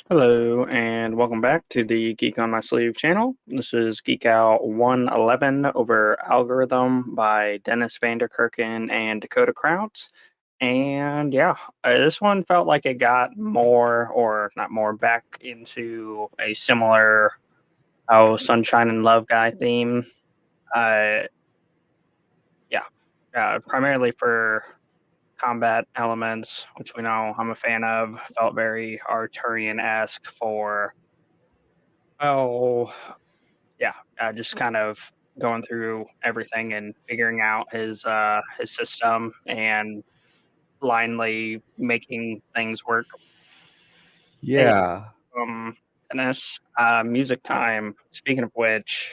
Hello, and welcome back to the Geek on My Sleeve channel. This is Geek Out 111 over Algorithm by Dennis Vanderkerken and Dakota Krout. And yeah, this one felt like it got more, or not more, back into a similar Sunshine and Love guy theme. Uh, yeah, primarily for combat elements, which we know I'm a fan of. Felt very Arturian-esque for, oh, yeah, just kind of going through everything and figuring out his system and blindly making things work. Hey, Yeah. Dennis, music time. Speaking of which,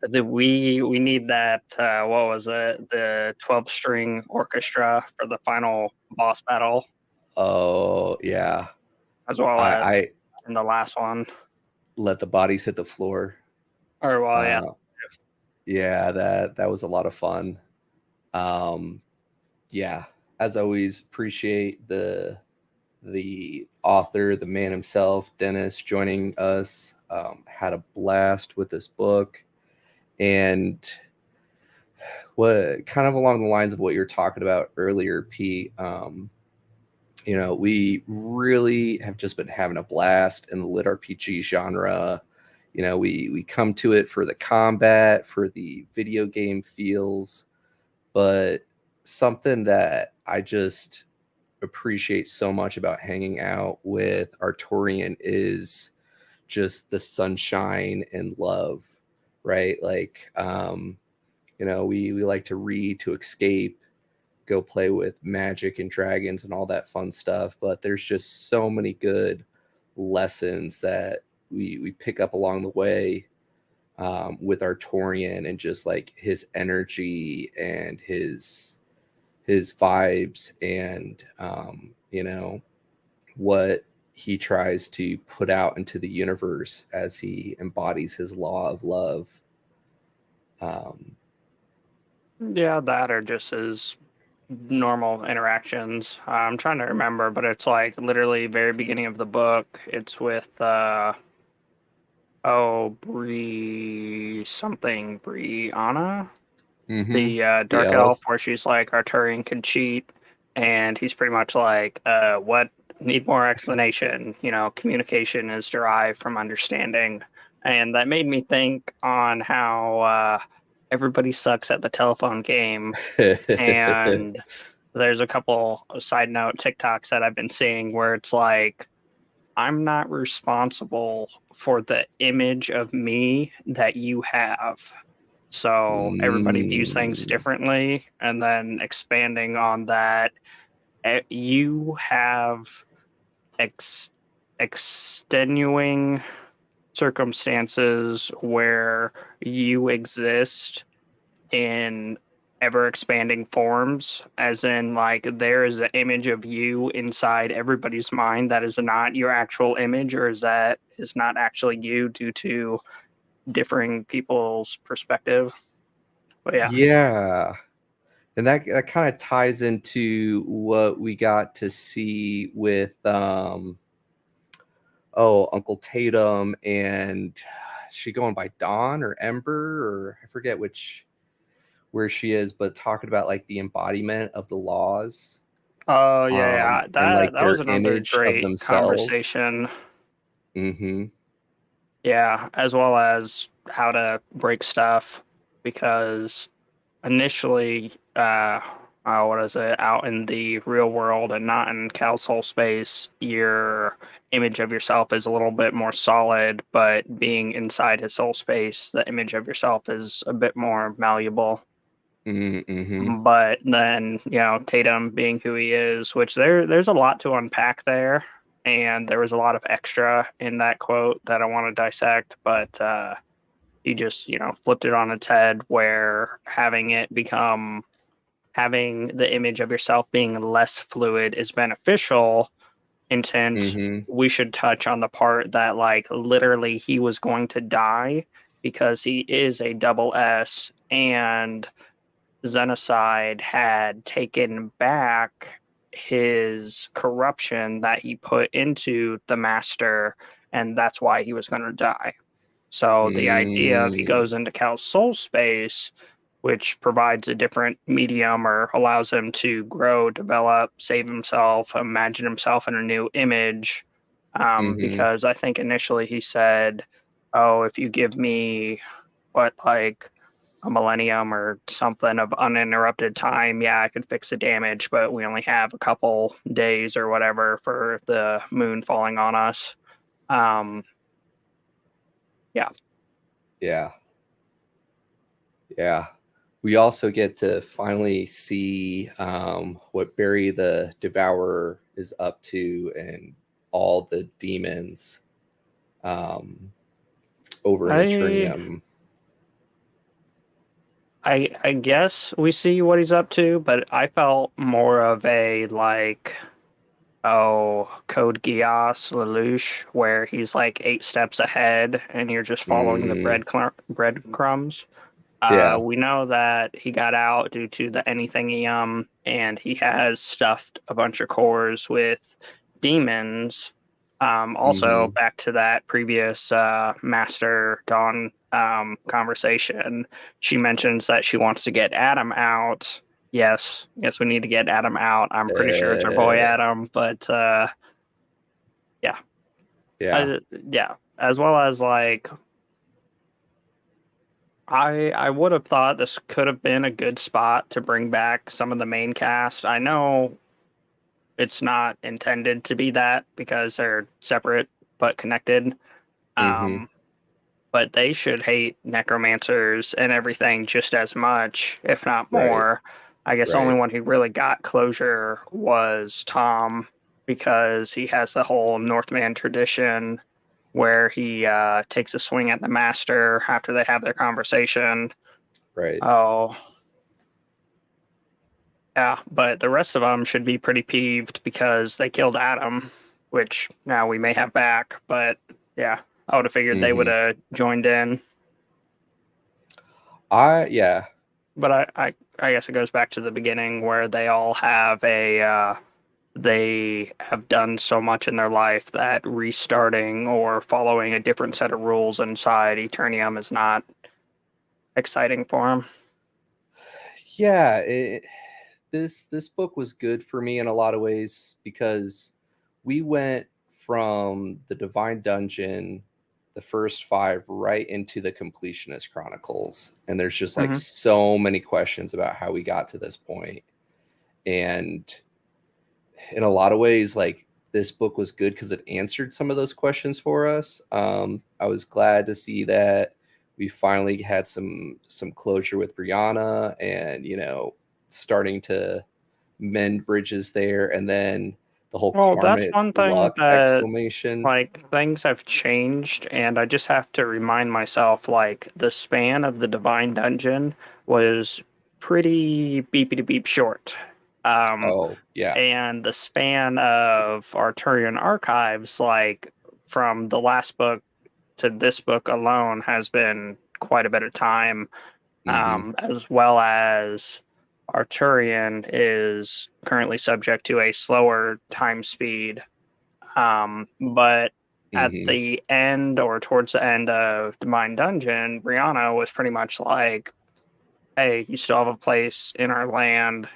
we need that. What was it? The 12-string orchestra for the final boss battle, Oh, yeah. as well as I in the last one. let the bodies hit the floor. Or well, yeah, Uh, yeah, that was a lot of fun. Um, yeah, as always, appreciate the author, the man himself, Dennis, joining us. Had a blast with this book, and what kind of along the lines of what you're talking about earlier, Pete. We really have just been having a blast in the lit RPG genre. We come to it for the combat, for the video game feels, but something that I just appreciate so much about hanging out with Artorian is just the sunshine and love, right? Like, we like to read to escape, go play with magic and dragons and all that fun stuff, but there's just so many good lessons that we pick up along the way, with Artorian, and just like his energy and his vibes, and what he tries to put out into the universe as he embodies his law of love. Um, yeah, that or just his normal interactions. I'm trying to remember, but it's like literally very beginning of the book. It's with Brianna, mm-hmm. the The dark elf, elf. where she's like Arturian can cheat, and he's pretty much like, what, need more explanation? Communication is derived from understanding, and that made me think on how everybody sucks at the telephone game. And there's a couple of side note TikToks that I've been seeing where it's like, I'm not responsible for the image of me that you have. So everybody views things Mm, differently. And then expanding on that, you have ex- extenuating circumstances where you exist in ever expanding forms, as in like there is an image of you inside everybody's mind that is not your actual image, or is that is not actually you due to differing people's perspective. But yeah. yeah. And that kind of ties into what we got to see with Uncle Tatum, and is she going by Dawn or Ember, or I forget which where she is, but talking about like the embodiment of the laws, Oh yeah, yeah. and That like that was their another image of great themselves. conversation. Mm-hmm. Yeah, as well as how to break stuff, because initially, what is it, out in the real world and not in Cal Soul space, your image of yourself is a little bit more solid, but being inside his soul space, the image of yourself is a bit more malleable. Mm-hmm. But then, Tatum being who he is, which there's a lot to unpack there, and there was a lot of extra in that quote that I want to dissect, but he just, flipped it on its head, where having the image of yourself being less fluid is beneficial, intent. Mm-hmm. We should touch on the part that like literally he was going to die because he is a double S, and Xenocide had taken back his corruption that he put into the master, and that's why he was going to die. So the idea of he Mm, goes into Cal's soul space, which provides a different medium or allows him to grow, develop, save himself, imagine himself in a new image. mm-hmm. Because I think initially he said, "Oh, if you give me what, like a millennium or something of uninterrupted time, yeah, I could fix the damage, but we only have a couple days or whatever for the moon falling on us." Um, yeah. Yeah. Yeah. we also get to finally see what Barry the Devourer is up to and all the demons over in Eternium. I guess we see what he's up to, but I felt more of a like, Code Geass Lelouch, where he's like 8 steps ahead and you're just following the breadcrumbs. Yeah. We know that he got out due to the anythingium, and he has stuffed a bunch of cores with demons. Also, back to that previous Master Dawn conversation, she mentions that she wants to get Adam out. Yes, we need to get Adam out. I'm pretty sure it's our boy Adam, but yeah. Yeah. As well as like, I would have thought this could have been a good spot to bring back some of the main cast. I know it's not intended to be that because they're separate but connected. But they should hate necromancers and everything just as much, if not more. I guess the only one who really got closure was Tom, because he has the whole Northman tradition where he takes a swing at the master after they have their conversation. Right. Oh, yeah, but the rest of them should be pretty peeved because they killed Adam, which now we may have back. But yeah, I would have figured they would have joined in. Yeah. But I guess it goes back to the beginning where they all have they have done so much in their life that restarting or following a different set of rules inside Eternium is not exciting for them. Yeah, this book was good for me in a lot of ways because we went from the Divine Dungeon, the first 5, right into the Completionist Chronicles, and there's just like so many questions about how we got to this point. And in a lot of ways, like, this book was good because it answered some of those questions for us. I was glad to see that we finally had some closure with Brianna, and starting to mend bridges there, and then the whole that's karmic one thing luck that, exclamation. like, things have changed, and I just have to remind myself, like, the span of the Divine Dungeon was pretty beepy to beep short. Oh yeah. And the span of Arturian archives, like from the last book to this book alone, has been quite a bit of time. As well as Arturian is currently subject to a slower time speed. But at the end or towards the end of Divine Dungeon, Brianna was pretty much like, hey, you still have a place in our land,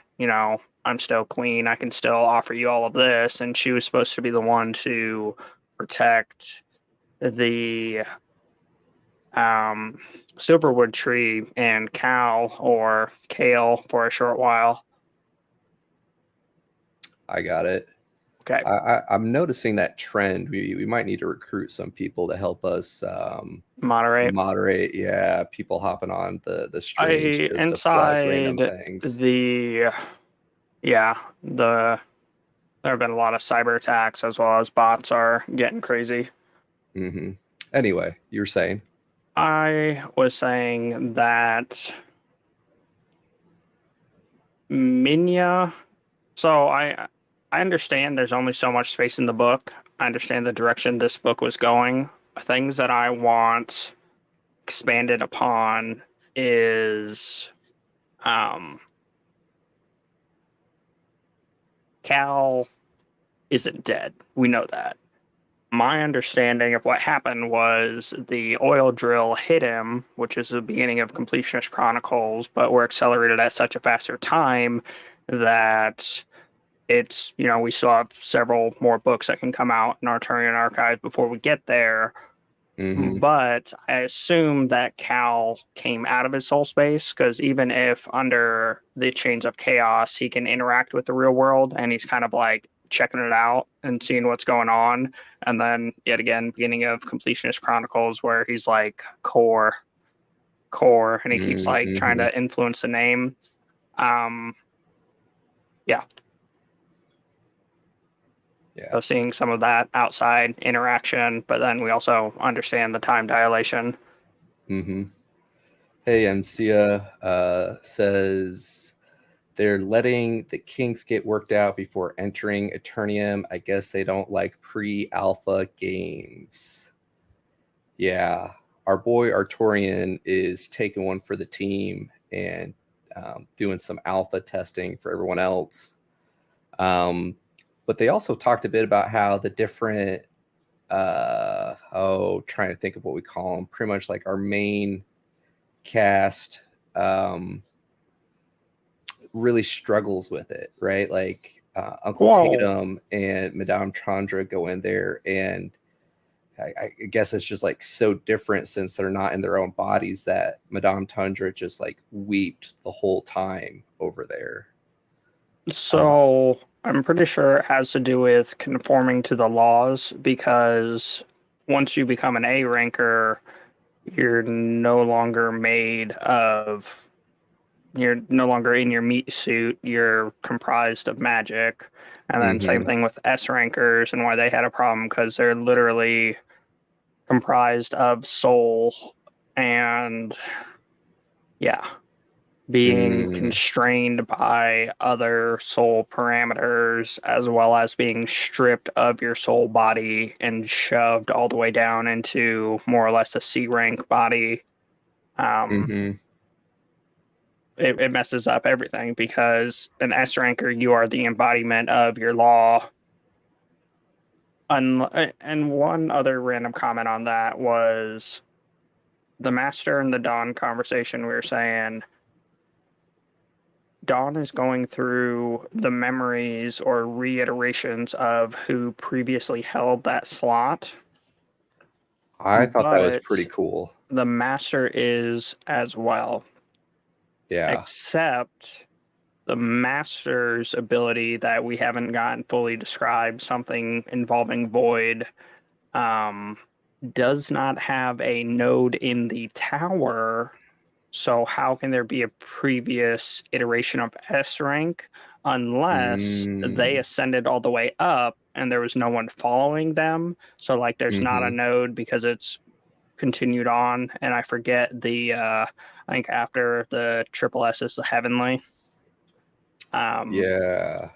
I'm still queen, I can still offer you all of this. And she was supposed to be the one to protect the Silverwood tree and Cal, or Kale, for a short while. I got it. Okay. I'm noticing that trend. We might need to recruit some people to help us moderate. Yeah, people hopping on the streams just to plug random things. There have been a lot of cyber attacks, as well as bots are getting crazy. Anyway, you were saying? I was saying that Minya. So I understand there's only so much space in the book. I understand the direction this book was going. Things that I want expanded upon is Cal isn't dead. We know that. My understanding of what happened was the oil drill hit him, which is the beginning of Completionist Chronicles, but we're accelerated at such a faster time that it's, we still have several more books that can come out in Arturian Archive before we get there. But I assume that Cal came out of his soul space, because even if under the Chains of Chaos, he can interact with the real world, and he's kind of like checking it out and seeing what's going on. And then, yet again, beginning of Completionist Chronicles, where he's like core. core, and he keeps like trying Mm-hmm. to influence the name. Yeah. Yeah. So seeing some of that outside interaction, but then we also understand the time dilation. Mm-hmm. Hey, MCA says they're letting the kinks get worked out before entering Eternium. I guess they don't like pre-alpha games. Yeah, our boy Artorian is taking one for the team and doing some alpha testing for everyone else. But they also talked a bit about how the different, trying to think of what we call them, pretty much like our main cast really struggles with it, right? Like Uncle Tatum and Madame Chandra go in there, and I guess it's just like so different since they're not in their own bodies that Madame Tundra just like weeped the whole time over there. So I'm pretty sure it has to do with conforming to the laws, because once you become an A ranker, you're no longer in your meat suit, you're comprised of magic. And then same thing with S rankers, and why they had a problem, because they're literally comprised of soul and yeah, being constrained by other soul parameters, as well as being stripped of your soul body and shoved all the way down into more or less a C rank body. It messes up everything, because an S ranker, you are the embodiment of your law. And one other random comment on that was the Master and the Dawn conversation. We were saying Dawn is going through the memories or reiterations of who previously held that slot. I thought that was But pretty cool. the Master is as well. Yeah. Except the Master's ability that we haven't gotten fully described, something involving Void, does not have a node in the tower. So how can there be a previous iteration of S rank unless they ascended all the way up and there was no one following them? So like there's not a node because it's continued on, and I forget I think after the triple S is the heavenly. Yeah.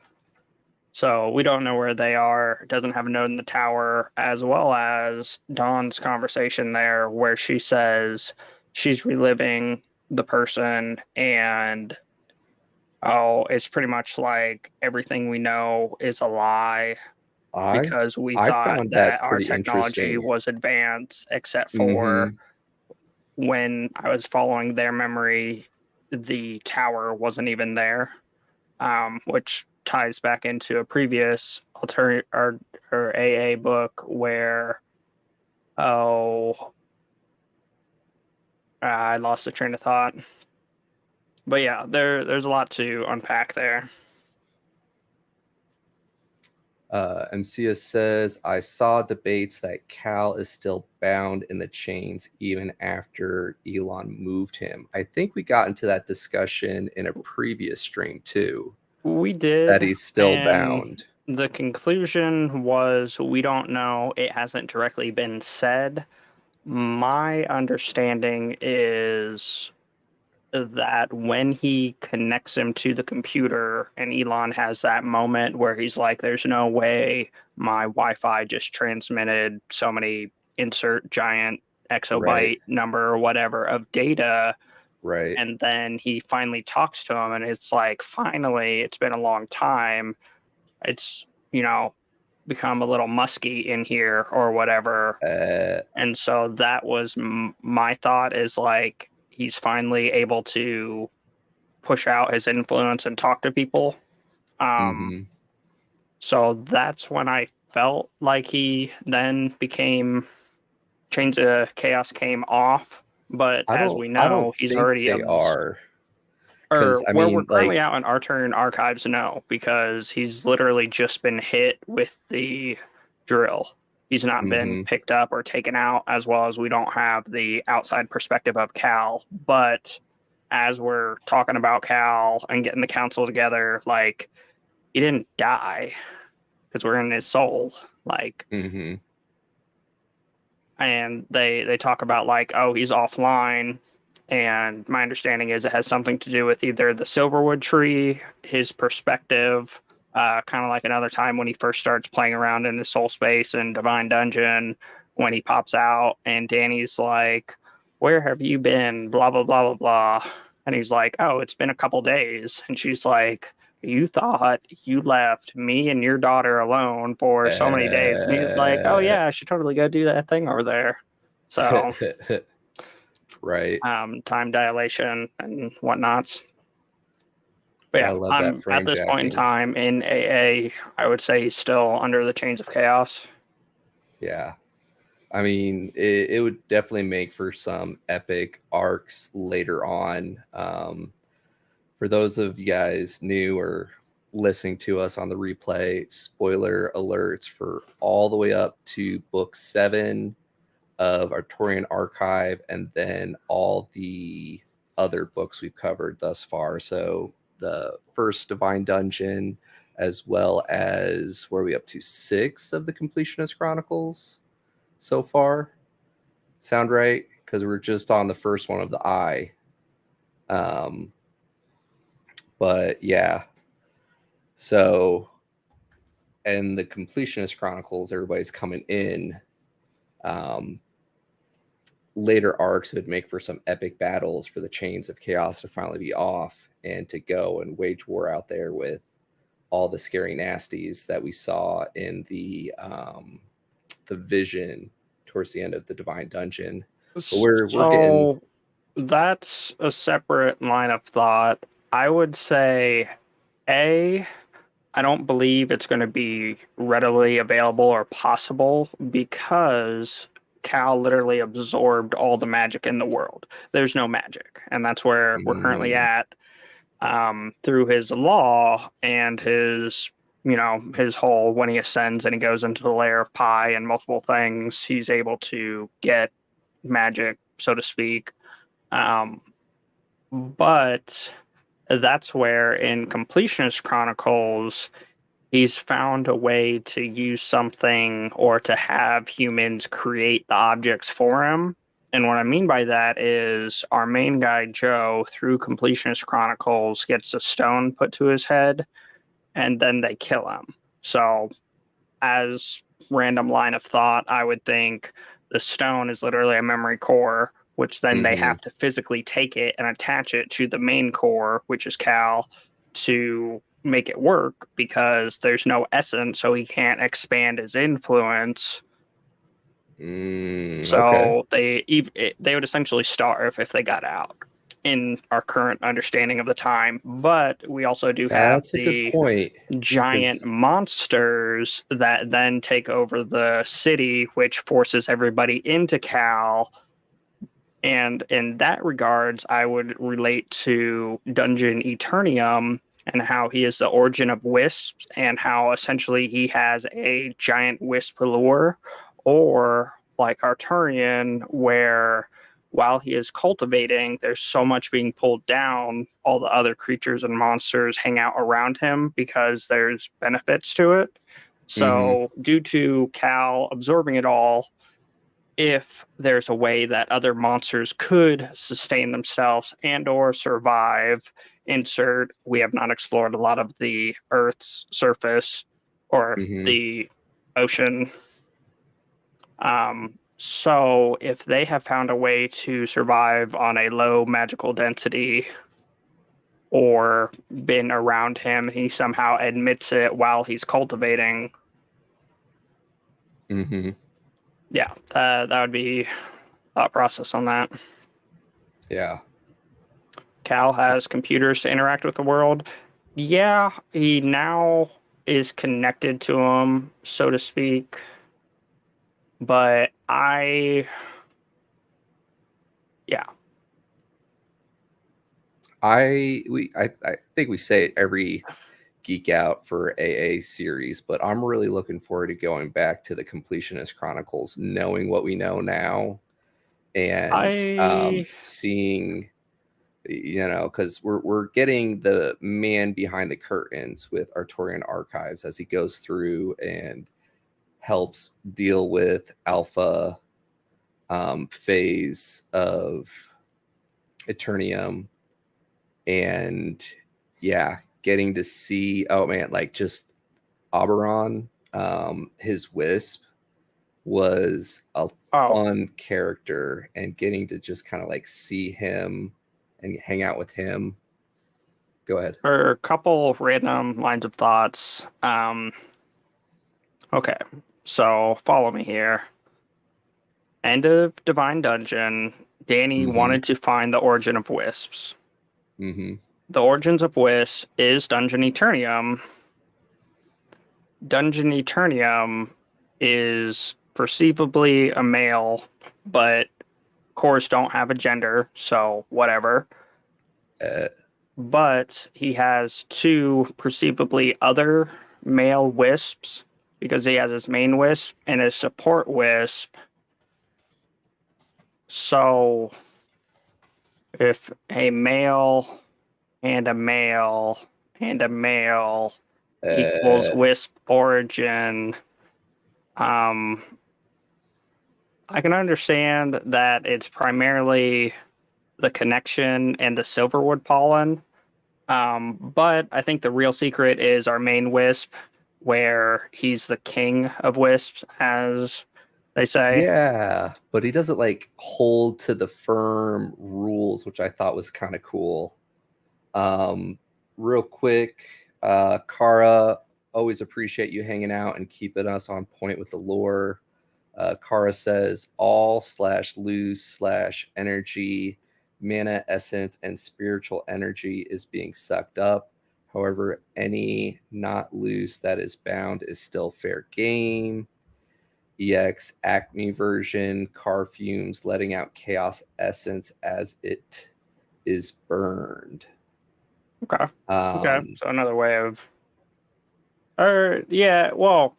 So we don't know where they are. It doesn't have a node in the tower, as well as Dawn's conversation there where she says she's reliving the person, and it's pretty much like everything we know is a lie, because we I thought found that that our pretty technology interesting. was advanced, except for when I was following their memory, the tower wasn't even there, which ties back into a previous alternate or AA book where I lost the train of thought. But yeah, there's a lot to unpack there. MCS says, I saw debates that Cal is still bound in the chains even after Elon moved him. I think we got into that discussion in a previous stream too. We did. That he's still bound. The conclusion was we don't know. It hasn't directly been said. My understanding is that when he connects him to the computer and Elon has that moment where he's like, there's no way my Wi-Fi just transmitted so many insert giant exabyte number or whatever of data. Right. And then he finally talks to him and it's like, finally, it's been a long time. It's, become a little musky in here or whatever. And so that was my thought, is like, he's finally able to push out his influence and talk to people. So that's when I felt like he then Chains of Chaos came off. But as we know, he's already they are. Or I where mean, we're currently out in Arturian Archives, no, because he's literally just been hit with the drill. He's not been picked up or taken out, as well as we don't have the outside perspective of Cal. But as we're talking about Cal and getting the council together, like, he didn't die because we're in his soul. Like, and they talk about, like, oh, he's offline. And my understanding is it has something to do with either the Silverwood tree, his perspective, kind of like another time when he first starts playing around in his soul space and Divine Dungeon, when he pops out and Danny's like, where have you been? Blah, blah, blah, blah, blah. And he's like, oh, it's been a couple days. And she's like, you thought you left me and your daughter alone for so many days. And he's like, oh, yeah, I should totally go do that thing over there. So, right. Time dilation and whatnots. But yeah, love I'm that at this point in jacking. time in AA, I would say he's still under the chains of chaos. Yeah. I mean, it would definitely make for some epic arcs later on. For those of you guys new or listening to us on the replay, spoiler alerts for all the way up to book 7 of Artorian Archive, and then all the other books we've covered thus far. So the first Divine Dungeon, as well as where we up to 6 of the Completionist Chronicles so far. Sound right? Because we're just on the first one of the Eye. But yeah. So, and the Completionist Chronicles, everybody's coming in. Later arcs would make for some epic battles for the chains of chaos to finally be off and to go and wage war out there with all the scary nasties that we saw in the vision towards the end of the Divine Dungeon. But we're getting... That's a separate line of thought. I would say, I don't believe it's going to be readily available or possible because Cal literally absorbed all the magic in the world. There's no magic, and that's where we're currently at. Through his law and his, his whole, when he ascends and he goes into the layer of Pi and multiple things, he's able to get magic, so to speak. But that's where in Completionist Chronicles, he's found a way to use something or to have humans create the objects for him. And what I mean by that is our main guy, Joe, through Completionist Chronicles, gets a stone put to his head, and then they kill him. So, as random line of thought, I would think the stone is literally a memory core, which then they have to physically take it and attach it to the main core, which is Cal, to make it work because there's no essence, so he can't expand his influence. So they would essentially starve if they got out in our current understanding of the time. But we also do have the giant monsters that then take over the city, which forces everybody into Cal. And in that regards, I would relate to Dungeon Eternium and how he is the origin of wisps and how essentially he has a giant wisp lure, or like Arturian, where while he is cultivating, there's so much being pulled down, all the other creatures and monsters hang out around him because there's benefits to it. So due to Cal absorbing it all, if there's a way that other monsters could sustain themselves and or survive, we have not explored a lot of the Earth's surface or the ocean. So if they have found a way to survive on a low magical density or been around him, he somehow admits it while he's cultivating. Yeah, that would be thought process on that. Yeah. Cal has computers to interact with the world. Yeah, he now is connected to them, so to speak. But I think we say it every Geek Out for AA series, but I'm really looking forward to going back to the Completionist Chronicles, knowing what we know now, and I seeing, because we're getting the man behind the curtains with Artorian Archives as he goes through and helps deal with alpha phase of Eternium, and yeah, getting to see, oh man, like just Oberon, his Wisp was a fun character, and getting to just kind of like see him and hang out with him. Go ahead. For a couple random lines of thoughts. Okay, so follow me here. End of Divine Dungeon. Danny wanted to find the origin of wisps. The origins of wisps is Dungeon Eternium. Dungeon Eternium is perceivably a male, but cores don't have a gender, so whatever. But he has two perceivably other male wisps because he has his main wisp and his support wisp. So if a male and a male and a male equals wisp origin, I can understand that it's primarily the connection and the Silverwood pollen. But I think the real secret is our main wisp, where he's the king of wisps, as they say. Yeah, but he doesn't like hold to the firm rules, which I thought was kind of cool. Real quick, Kara, always appreciate you hanging out and keeping us on point with the lore. Kara says all/loose/energy, mana essence, and spiritual energy is being sucked up. However, any not loose that is bound is still fair game. EX Acme version, car fumes letting out chaos essence as it is burned. Okay. Okay. So another way of, yeah. Well,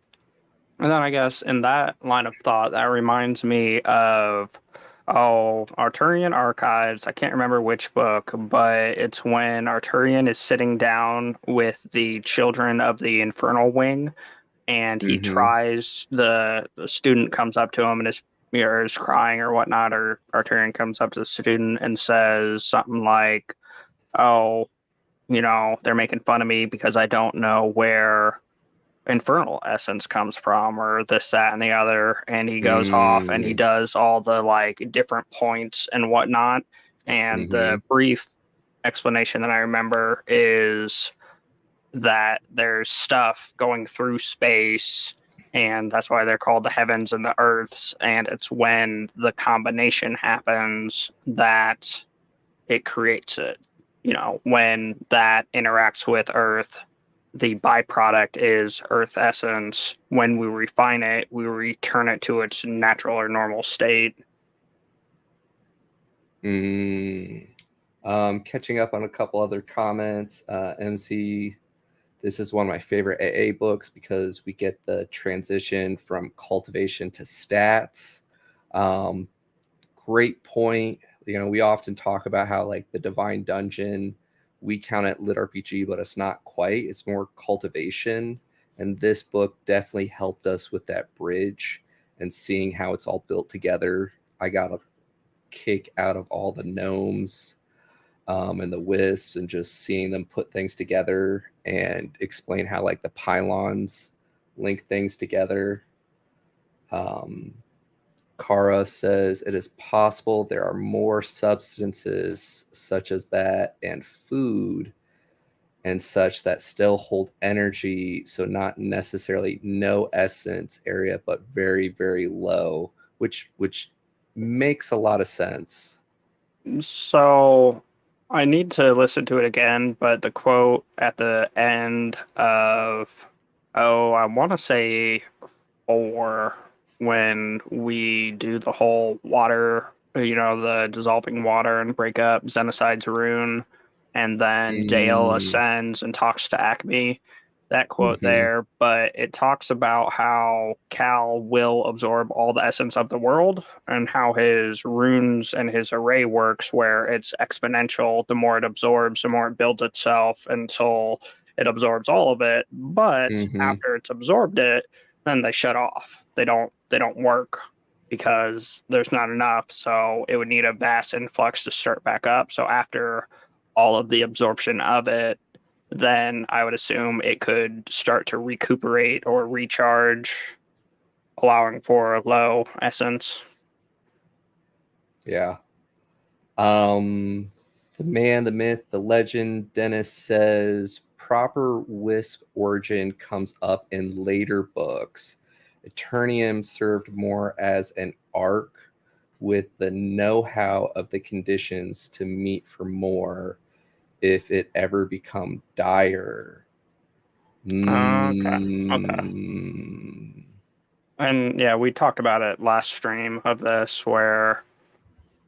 and then I guess in that line of thought, that reminds me of Arturian Archives. I can't remember which book, but it's when Arturian is sitting down with the children of the Infernal Wing, and he tries, the student comes up to him and is crying or whatnot, or Arturian comes up to the student and says something like, oh, they're making fun of me because I don't know where infernal essence comes from, or this, that, and the other. And he goes off and he does all the like different points and whatnot. And the brief explanation that I remember is that there's stuff going through space, and that's why they're called the heavens and the earths. And it's when the combination happens that it creates it. When that interacts with earth, the byproduct is earth essence. When we refine it, we return it to its natural or normal state. Catching up on a couple other comments. MC, this is one of my favorite AA books because we get the transition from cultivation to stats. Great point. We often talk about how like the Divine Dungeon, we count it LITRPG, but it's not quite. It's more cultivation. And this book definitely helped us with that bridge and seeing how it's all built together. I got a kick out of all the gnomes and the wisps, and just seeing them put things together and explain how like the pylons link things together. Kara says it is possible there are more substances such as that and food and such that still hold energy, so not necessarily no essence area, but very, very low, which makes a lot of sense. So I need to listen to it again, but the quote at the end of, I want to say 4, when we do the whole water, the dissolving water and break up Xenocide's rune, and then Dale Mm, ascends and talks to Acme. That quote hmm. there, but it talks about how Cal will absorb all the essence of the world and how his runes and his array works, where it's exponential. The more it absorbs, the more it builds itself until it absorbs all of it. But Hmm. after it's absorbed it, then they shut off. They don't work because there's not enough. So it would need a vast influx to start back up. So after all of the absorption of it, then I would assume it could start to recuperate or recharge, allowing for low essence. Yeah. Um, the man, the myth, the legend, Dennis says proper wisp origin comes up in later books. Eternium served more as an arc with the know-how of the conditions to meet for more if it ever become dire. Okay. Okay. Mm. And yeah, we talked about it last stream of this where,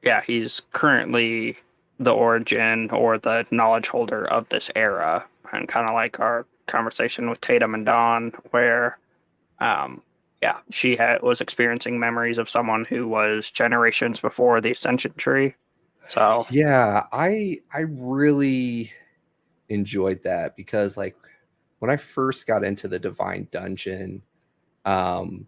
yeah, he's currently the origin or the knowledge holder of this era. And kind of like our conversation with Tatum and Dawn, where Um, yeah, was experiencing memories of someone who was generations before the Ascension Tree. So, Yeah, I really enjoyed that because like when I first got into the Divine Dungeon, um,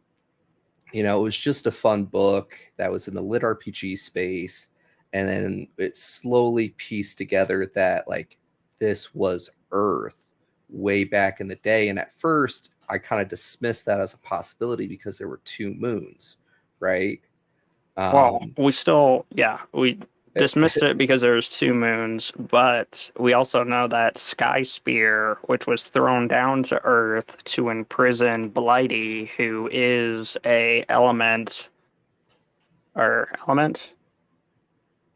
it was just a fun book that was in the lit RPG space, and then it slowly pieced together that like this was Earth way back in the day. And at first, I kind of dismissed that as a possibility because there were two moons, right? well, Um, we dismissed it because there's two moons, but we also know that Sky Spear, which was thrown down to Earth to imprison Blighty, who is a element or element.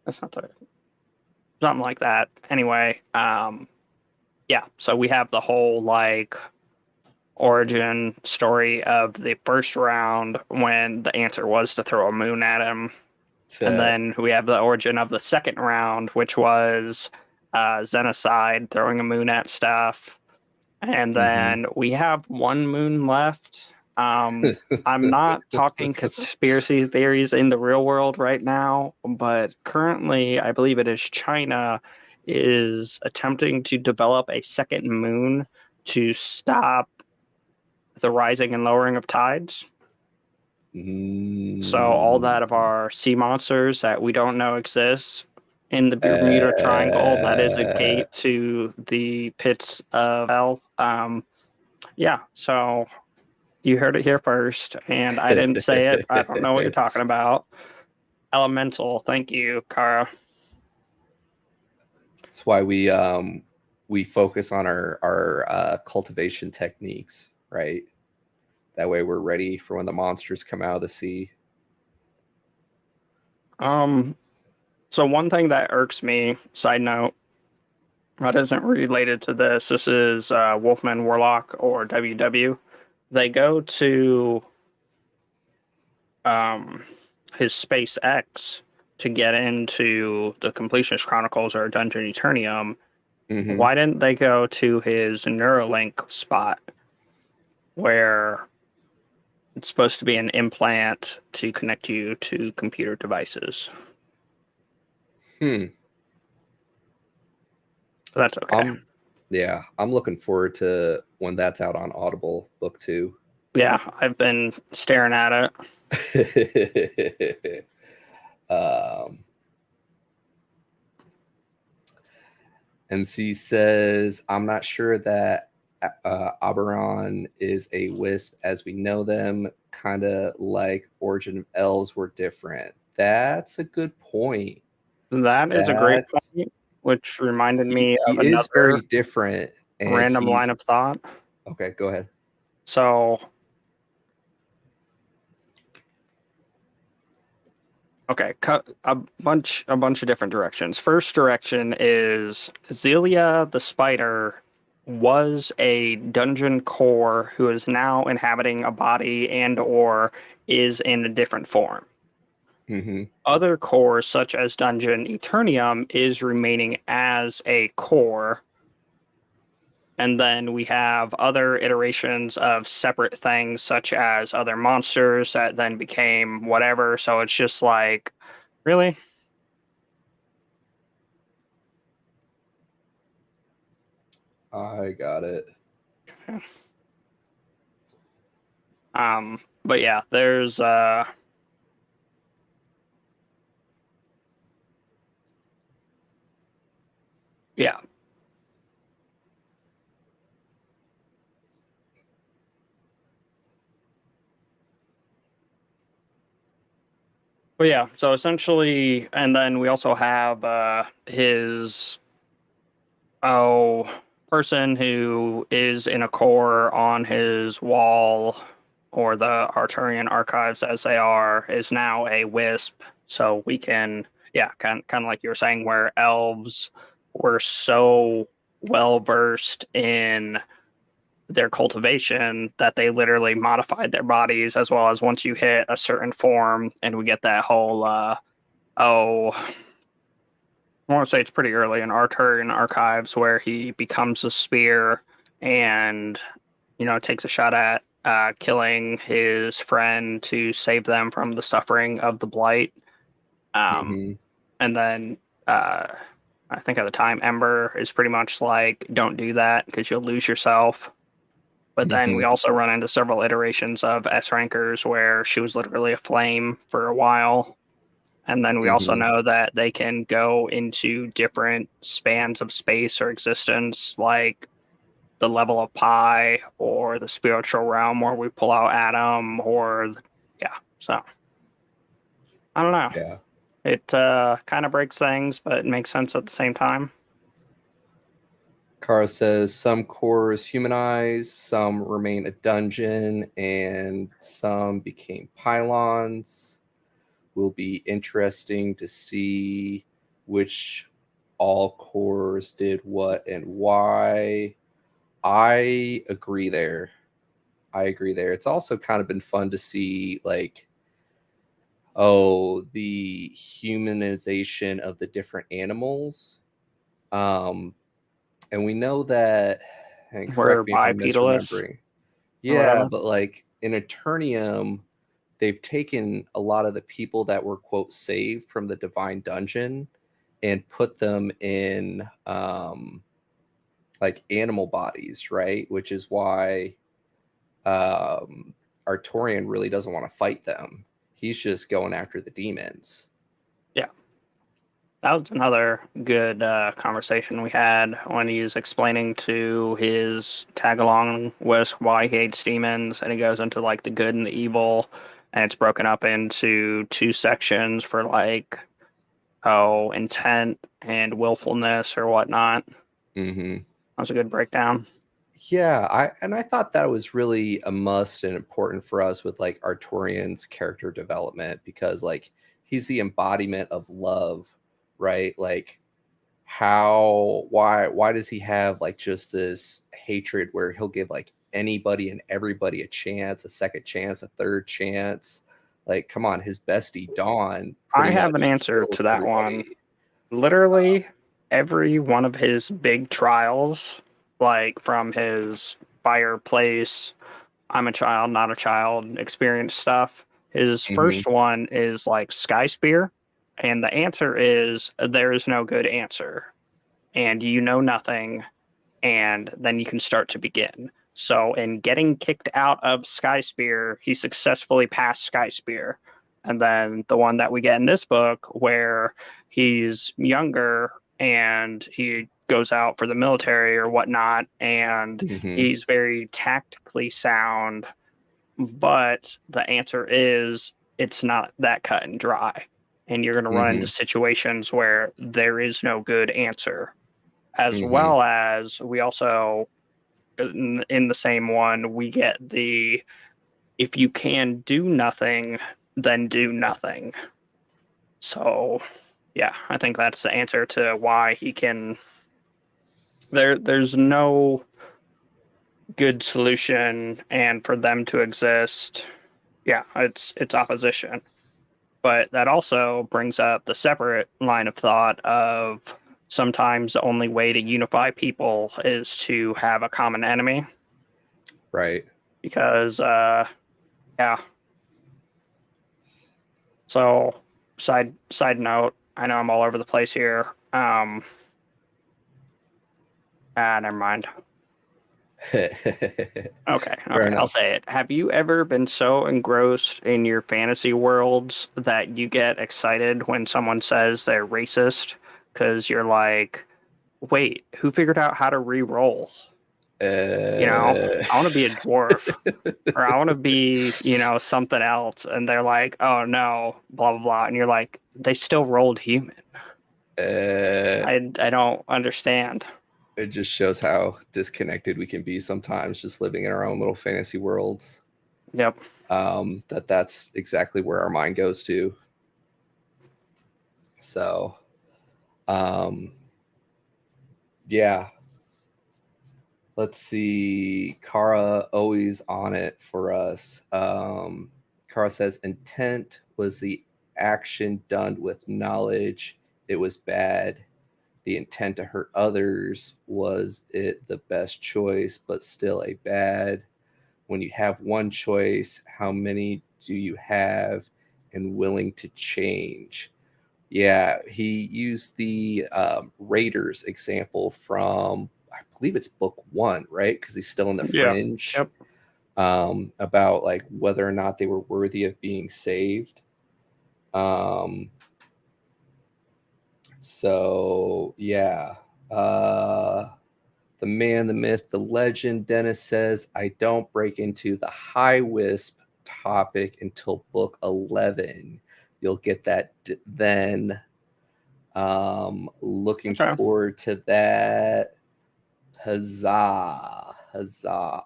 That's not the something like that. Anyway, yeah. So we have the whole like origin story of the first round when the answer was to throw a moon at him. And to, then we have the origin of the second round, which was Xenocide throwing a moon at stuff. And mhm. then we have one moon left. I'm not talking conspiracy theories in the real world right now, but currently I believe it is China is attempting to develop a second moon to stop the rising and lowering of tides. So all Mm, that of our sea monsters that we don't know exist in the Bermuda Triangle, that is a uh, gate to the pits of hell. Yeah, so you heard it here first, and I didn't say it. I don't know what you're talking about. Elemental, thank you, Kara. That's why we focus on our cultivation techniques, right? That way we're ready for when the monsters come out of the sea. Um, so one thing that irks me, side note, that isn't related to this. This is Wolfman Warlock or WW. They go to um, his SpaceX to get into the Completionist Chronicles or Dungeon Eternium. Hmm. Why didn't they go to his Neuralink spot where it's supposed to be an implant to connect you to computer devices? Hmm. But that's okay. I'm looking forward to when that's out on Audible book 2. Yeah, I've been staring at it. um, MC says, I'm not sure that Oberon is a wisp as we know them, kind of like Origin of Elves were different. That's a good point. That is a great That's point, which reminded he me of he is very another different, and random line he's of thought. okay. Go ahead. So, okay, cut a bunch of different directions. First direction is Zelia the spider was a dungeon core who is now inhabiting a body and or is in a different form. Mm-hmm. Other cores, such as Dungeon Eternium, is remaining as a core. And then we have other iterations of separate things, such as other monsters that then became whatever. So it's just like, really? I got it. But yeah, there's yeah. But yeah, so essentially, and then we also have his person who is in a core on his wall, or the Arturian archives as they are, is now a wisp. So we can, yeah, kind of like you were saying, where elves were so well versed in their cultivation that they literally modified their bodies, as well as once you hit a certain form, and we get that whole I want to say it's pretty early in Arturian archives where he becomes a spear and takes a shot at killing his friend to save them from the suffering of the blight. Um, Mm-hmm. and then uh, I think at the time Ember is pretty much like, don't do that because you'll lose yourself. But then Mm-hmm. we also run into several iterations of S rankers where she was literally a flame for a while. And then we also Mm-hmm. know that they can go into different spans of space or existence, like the level of pi or the spiritual realm where we pull out Adam, or yeah. So I don't know. Yeah. It kind of breaks things, but it makes sense at the same time. Kara says some cores humanize, some remain a dungeon, and some became pylons. Will be interesting to see which all cores did what and why. I agree there. I agree there. It's also kind of been fun to see, like, the humanization of the different animals. Um, and we know that, and We're correct me if I'm bipedalists misremembering. or Yeah, whatever. but like in Eternium, they've taken a lot of the people that were quote saved from the divine dungeon and put them in like animal bodies, right? Which is why Artorian really doesn't want to fight them. He's just going after the demons. Yeah. That was another good conversation we had when he was explaining to his tag along with why he hates demons, and he goes into like the good and the evil, and it's broken up into two sections for like intent and willfulness or whatnot. Mm-hmm. That was a good breakdown. Yeah, I thought that was really a must and important for us with like Artorian's character development because like he's the embodiment of love, right? Like why does he have like just this hatred where he'll give like anybody and everybody a chance, a second chance, a third chance? Like come on, his bestie Dawn I pretty have an much answer killed to that one. everybody. Literally every one of his big trials, like from his fireplace, I'm a child, not a child experience stuff. His Mhm. first one is like Sky Spear, and the answer is there is no good answer, and you know nothing, and then you can start to begin. So, in getting kicked out of Sky Spear, he successfully passed Sky Spear. And then the one that we get in this book, where he's younger and he goes out for the military or whatnot, and Mhm. he's very tactically sound, but the answer is it's not that cut and dry. And you're going to run into Mhm. situations where there is no good answer. As Mhm. well as we also, in the same one, we get the if you can do nothing, then do nothing. So, yeah, I think that's the answer to why he can. There's no good solution, and for them to exist, yeah, it's opposition. But that also brings up the separate line of thought of sometimes the only way to unify people is to have a common enemy. Right. Because, yeah. So, side note, I know I'm all over the place here. Never mind. Fair Okay, enough. I'll say it. Have you ever been so engrossed in your fantasy worlds that you get excited when someone says they're racist? Because you're like, wait, who figured out how to re-roll? You know, I want to be a dwarf, or I want to be, something else. And they're like, oh no, blah, blah, blah. And you're like, they still rolled human. I don't understand. It just shows how disconnected we can be sometimes, just living in our own little fantasy worlds. Yep. That's exactly where our mind goes to. So, yeah. Let's see. Kara always on it for us. Kara says intent was the action done with knowledge. It was bad. The intent to hurt others, was it the best choice, but still a bad? When you have one choice, how many do you have and willing to change? Yeah, he used the Raiders example from, I believe it's book 1, right? Because he's still in the Yeah. fringe. Yep. About like whether or not they were worthy of being saved. So yeah, the man, the myth, the legend. Dennis says, I don't break into the high wisp topic until book 11. You'll get that then. Looking forward to that. Huzzah.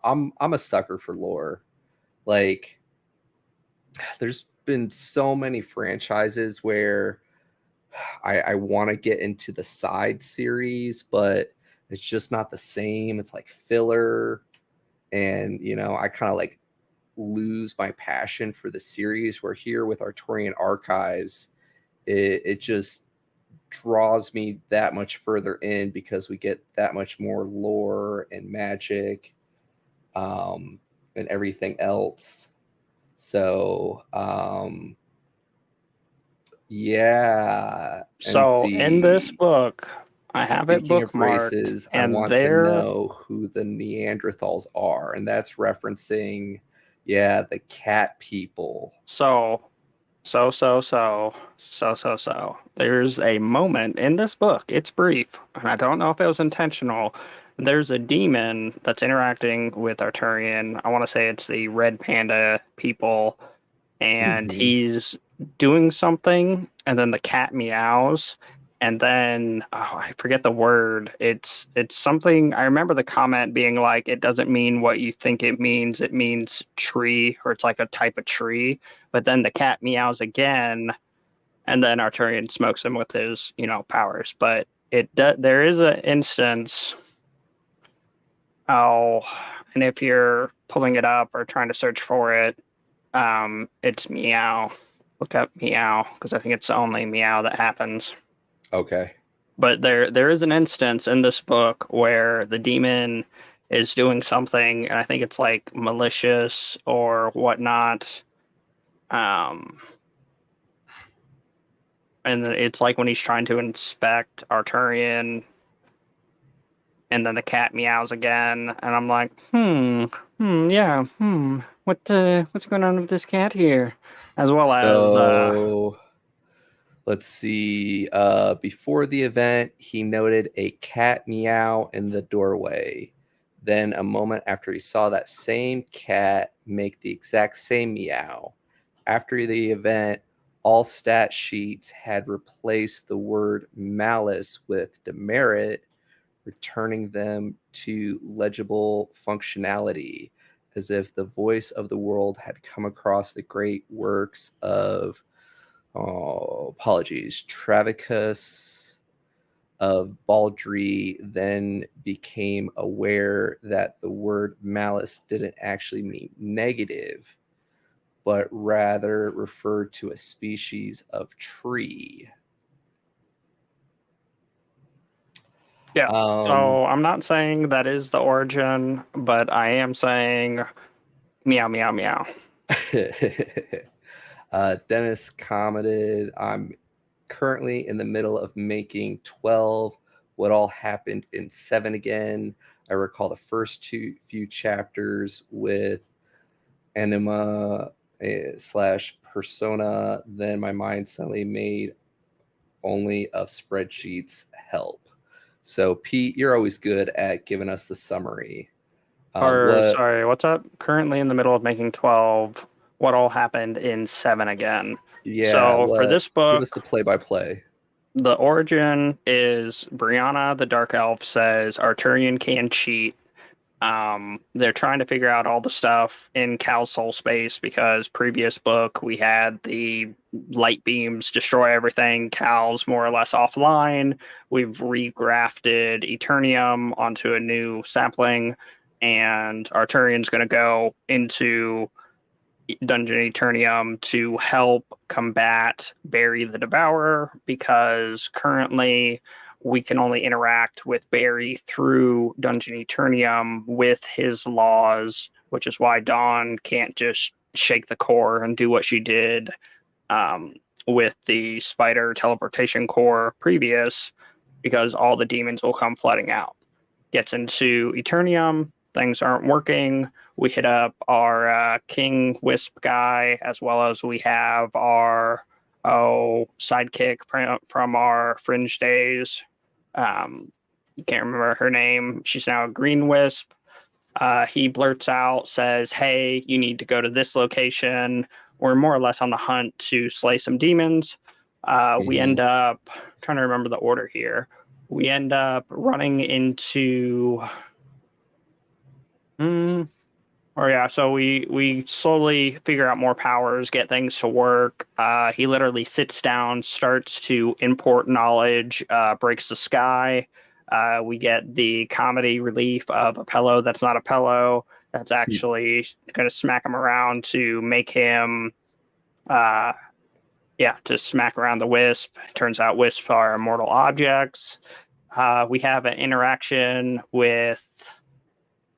I'm a sucker for lore. Like, there's been so many franchises where I want to get into the side series, but it's just not the same. It's like filler. And, I kind of like lose my passion for the series. Where here with Artorian Archives, it just draws me that much further in because we get that much more lore and magic, and everything else. So, yeah. So in this book, I have it Speaking of bookmarked, races, I and want to know who the Neanderthals are, and that's referencing, the cat people. So. There's a moment in this book, it's brief, and I don't know if it was intentional. There's a demon that's interacting with Arturian. I want to say it's the red panda people, and he's doing something, and then the cat meows, and then I forget the word. It's something. I remember the comment being like, "It doesn't mean what you think it means. It means tree, or it's like a type of tree." But then the cat meows again, and then Arturian smokes him with his, powers. But there is an instance. Oh, and if you're pulling it up or trying to search for it, it's meow. Look up meow because I think it's the only meow that happens. Okay. But there is an instance in this book where the demon is doing something, and I think it's like malicious or whatnot. And it's like when he's trying to inspect Arturian, and then the cat meows again, and I'm like, yeah, what's going on with this cat here? As well as let's see. Before the event, he noted a cat meow in the doorway. Then, a moment after, he saw that same cat make the exact same meow. After the event, all stat sheets had replaced the word malice with demerit, returning them to legible functionality, as if the voice of the world had come across the great works of, Travicus of Baldry, then became aware that the word malice didn't actually mean negative, but rather referred to a species of tree. Yeah. So I'm not saying that is the origin, but I am saying meow, meow, meow. Dennis commented, I'm currently in the middle of making 12. What all happened in 7 again? I recall the first few chapters with Anima / Persona. Then my mind suddenly made only of spreadsheets help. So Pete, you're always good at giving us the summary. Sorry, what's up? Currently in the middle of making 12. What all happened in 7 again? Yeah. So for this book, give us the play-by-play. The origin is Brianna, the Dark Elf, says Arturian can cheat. They're trying to figure out all the stuff in Cal's soul space because previous book we had the light beams destroy everything. Cal's more or less offline. We've regrafted Eternium onto a new sapling, and Arturian's going to go into Dungeon Eternium to help combat Barry the Devourer because currently we can only interact with Barry through Dungeon Eternium with his laws, which is why Dawn can't just shake the core and do what she did with the spider teleportation core previous, because all the demons will come flooding out. Gets into Eternium, things aren't working. We hit up our King Wisp guy, as well as we have our sidekick from our Fringe days. Can't remember her name. She's now a Green Wisp. He blurts out, says, hey, you need to go to this location. We're more or less on the hunt to slay some demons. We end up, trying to remember the order here. We end up running into... so we slowly figure out more powers, get things to work. He literally sits down, starts to import knowledge, breaks the sky. We get the comedy relief of a pillow that's not a pillow. That's actually going to smack him around to make him, to smack around the wisp. Turns out wisps are immortal objects. We have an interaction with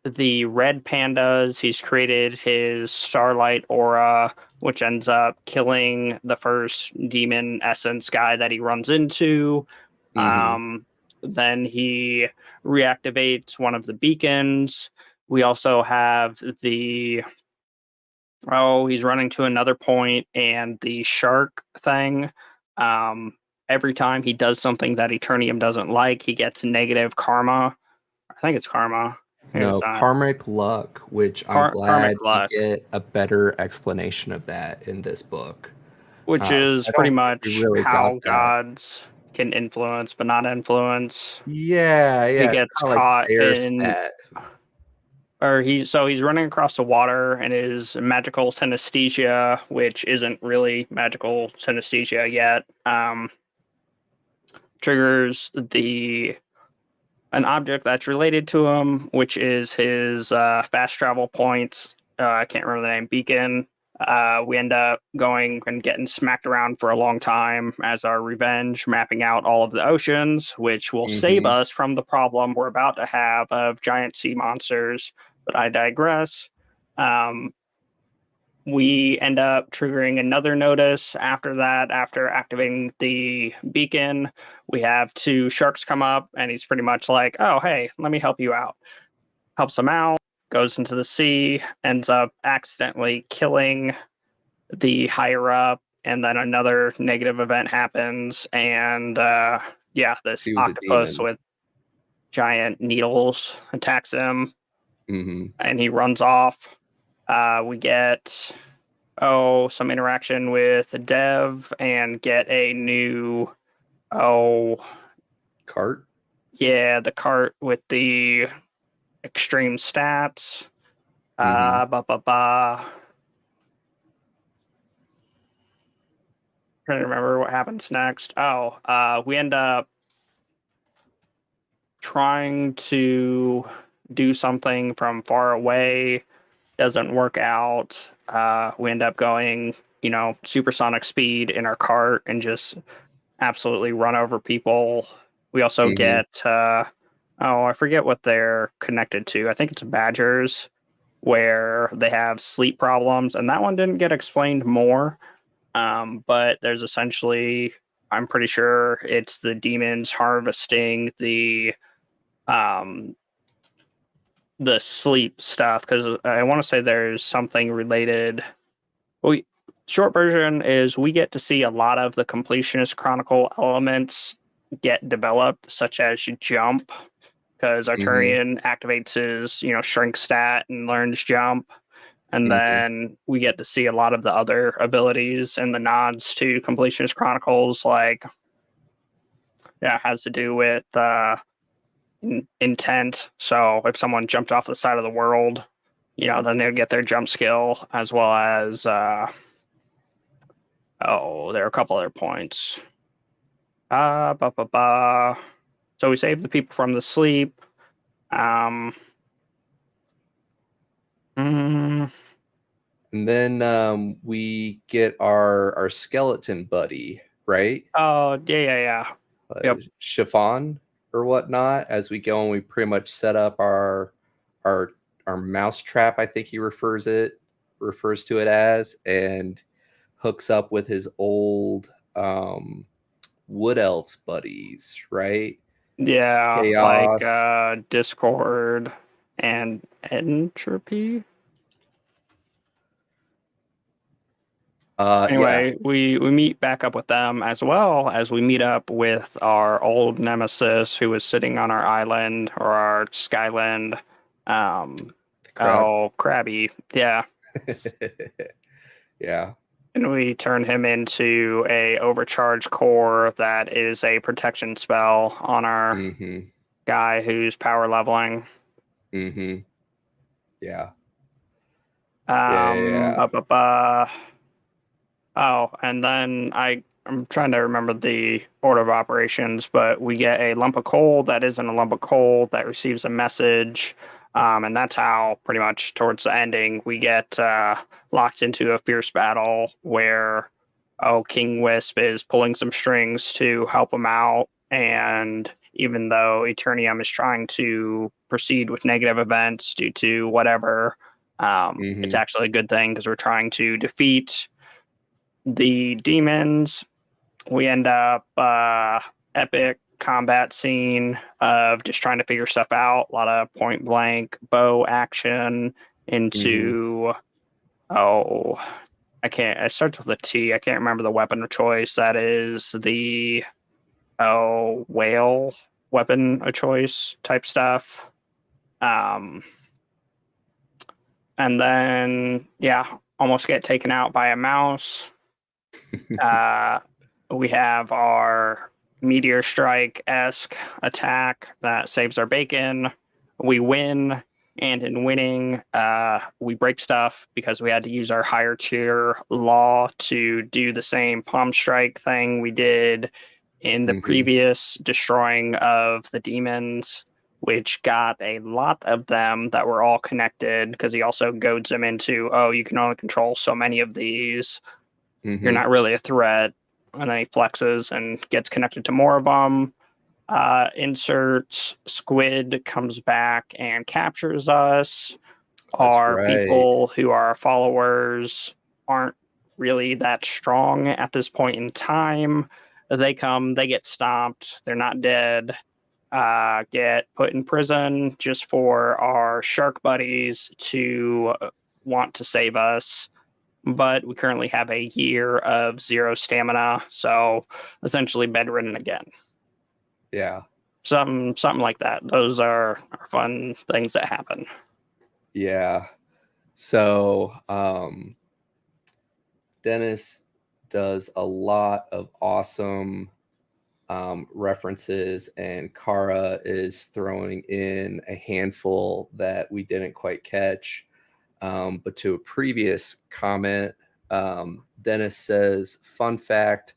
the red pandas. He's created his starlight aura, which ends up killing the first demon essence guy that he runs into. Then he reactivates one of the beacons. We also have he's running to another point, and the shark thing. Every time he does something that Eternium doesn't like, he gets negative karma. I think it's karma. No, karmic luck, which I'm glad we get a better explanation of that in this book. Which is pretty much how gods can influence, but not influence. Yeah. He gets caught in... he's running across the water, and his magical synesthesia, which isn't really magical synesthesia yet, triggers an object that's related to him, which is his fast travel points. I can't remember the name. Beacon. We end up going and getting smacked around for a long time as our revenge, mapping out all of the oceans, which will save us from the problem we're about to have of giant sea monsters. But I digress. We end up triggering another notice after that. After activating the beacon, we have 2 sharks come up, and he's pretty much like, oh, hey, let me help you out. Helps him out, goes into the sea, ends up accidentally killing the higher up, and then another negative event happens, and this octopus with giant needles attacks him, and he runs off. We get some interaction with Dev and get a new cart. Yeah, the cart with the extreme stats. Trying to remember what happens next. We end up trying to do something from far away. doesn't work out. We end up going, supersonic speed in our cart and just absolutely run over people. We also Mm-hmm. get, I forget what they're connected to. I think it's badgers, where they have sleep problems, and that one didn't get explained more. But there's essentially, I'm pretty sure it's the demons harvesting um, the sleep stuff, because I want to say there's something related. We Short version is we get to see a lot of the completionist chronicle elements get developed, such as jump, because Mm-hmm. Arturian activates his shrink stat and learns jump. And Mm-hmm. then we get to see a lot of the other abilities and the nods to completionist chronicles, like has to do with intent. So if someone jumped off the side of the world, then they'd get their jump skill, as well as there are a couple other points. Ba, ba, ba. So we save the people from the sleep. Um, mm, And then we get our skeleton buddy, right? oh yeah. Yep. Chiffon or whatnot. As we go and we pretty much set up our our mouse trap. I think he refers to it as, and hooks up with his old wood elves buddies, right? Yeah, like Chaos. Discord and Entropy. Yeah. Anyway, we meet back up with them, as well as we meet up with our old nemesis who is sitting on our island, or our skyland. The crab. Oh, Krabby. Yeah. Yeah. And we turn him into a overcharged core that is a protection spell on our Mm-hmm. guy who's power leveling. Mm-hmm. Yeah. Yeah. Ba, ba, ba. Oh, and then I'm trying to remember the order of operations, but we get a lump of coal that isn't a lump of coal that receives a message. And that's how, pretty much towards the ending, we get locked into a fierce battle where, King Wisp is pulling some strings to help him out. And even though Eternium is trying to proceed with negative events due to whatever, it's Mm-hmm. actually a good thing, because we're trying to defeat the demons. We end up epic combat scene of just trying to figure stuff out. A lot of point blank bow action Mm-hmm. into oh I can't. It starts with a T. I can't remember the weapon of choice. That is the whale weapon of choice type stuff. Um, and then almost get taken out by a mouse. Uh, we have our meteor strike esque attack that saves our bacon. We win, and in winning, we break stuff because we had to use our higher tier law to do the same palm strike thing we did in the Mm-hmm. previous destroying of the demons, which got a lot of them that were all connected, because he also goads them into, oh, you can only control so many of these, you're Mm-hmm. not really a threat. And then he flexes and gets connected to more of them. Inserts Squid comes back and captures us. That's Our right. people who are followers aren't really that strong at this point in time. They come, they get stomped, they're not dead, get put in prison just for our shark buddies to want to save us. But we currently have a year of 0 stamina, so essentially bedridden again. Yeah. Something like that. Those are fun things that happen. Yeah. So Dennis does a lot of awesome references, and Kara is throwing in a handful that we didn't quite catch. But to a previous comment, Dennis says, fun fact,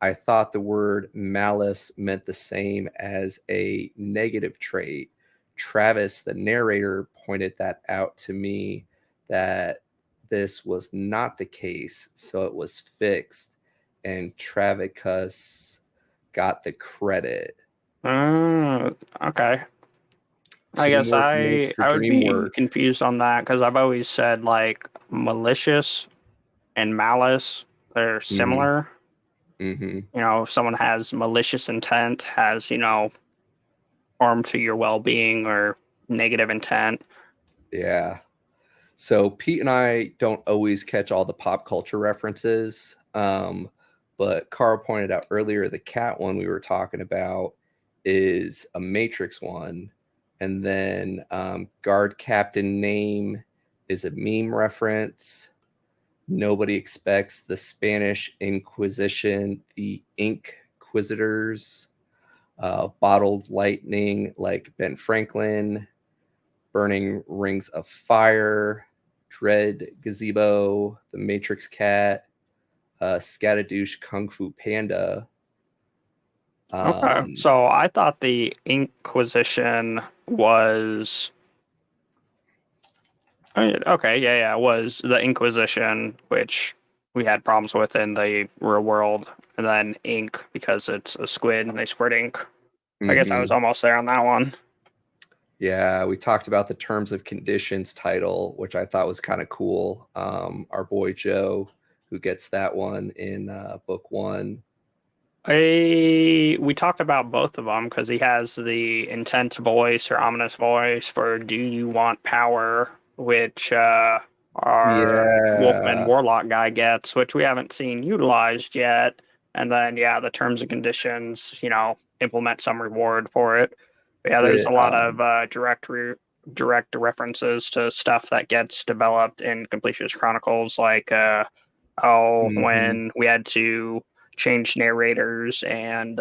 I thought the word malice meant the same as a negative trait. Travis, the narrator, pointed that out to me that this was not the case, so it was fixed, and Travicus got the credit. Okay. I guess Teamwork makes the I would dream be work. confused on that because I've always said like malicious and malice, they're Mm-hmm. similar. Mm-hmm. You know, if someone has malicious intent, has, you know, harm to your well-being or negative intent. Yeah. So Pete and I don't always catch all the pop culture references. But Carl pointed out earlier the cat one we were talking about is a Matrix one. And then guard captain name is a meme reference. Nobody expects the Spanish Inquisition, the Inquisitors, bottled lightning like Ben Franklin, burning rings of fire, Dread Gazebo, the Matrix Cat, Scatadoosh Kung Fu Panda. Okay. So I thought the Inquisition was okay, yeah, was the Inquisition, which we had problems with in the real world, and then ink because it's a squid and they squirt ink. I guess I was Mm-hmm. almost there on that one. Yeah, we talked about the terms of conditions title, which I thought was kind of cool. Our boy Joe, who gets that one in book one. We talked about both of them because he has the intense voice or ominous voice for "Do you want power?" which our Wolfman Yeah, Warlock guy gets, which we haven't seen utilized yet. And then yeah, the terms and conditions, you know, implement some reward for it. But yeah, there's the a lot of direct references to stuff that gets developed in Completionist Chronicles, like mhm. when we had to change narrators and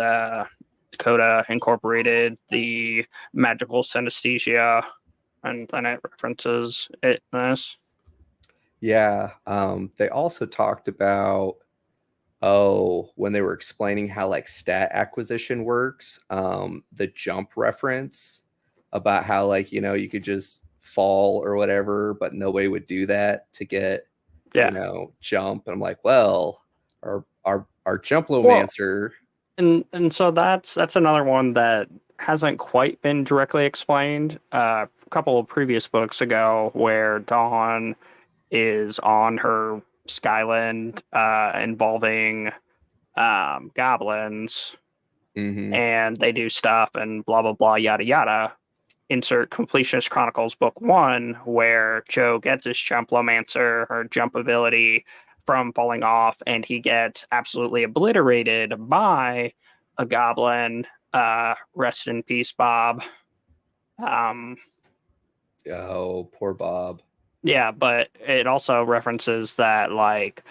Dakota incorporated the magical synesthesia, and then it references it in this. Yeah. They also talked about when they were explaining how like stat acquisition works, the jump reference about how like you could just fall or whatever, but nobody would do that to get Yeah. jump. And I'm like, well, our Well, jumplomancer. and so that's another one that hasn't quite been directly explained. A couple of previous books ago, where Dawn is on her Skyland, involving goblins, Mm-hmm. and they do stuff and blah blah blah yada yada. Insert Completionist Chronicles Book 1, where Joe gets his Jumplomancer or jump ability from falling off, and he gets absolutely obliterated by a goblin. Rest in peace, Bob. Um, Oh, poor Bob. yeah, but it also references that, like,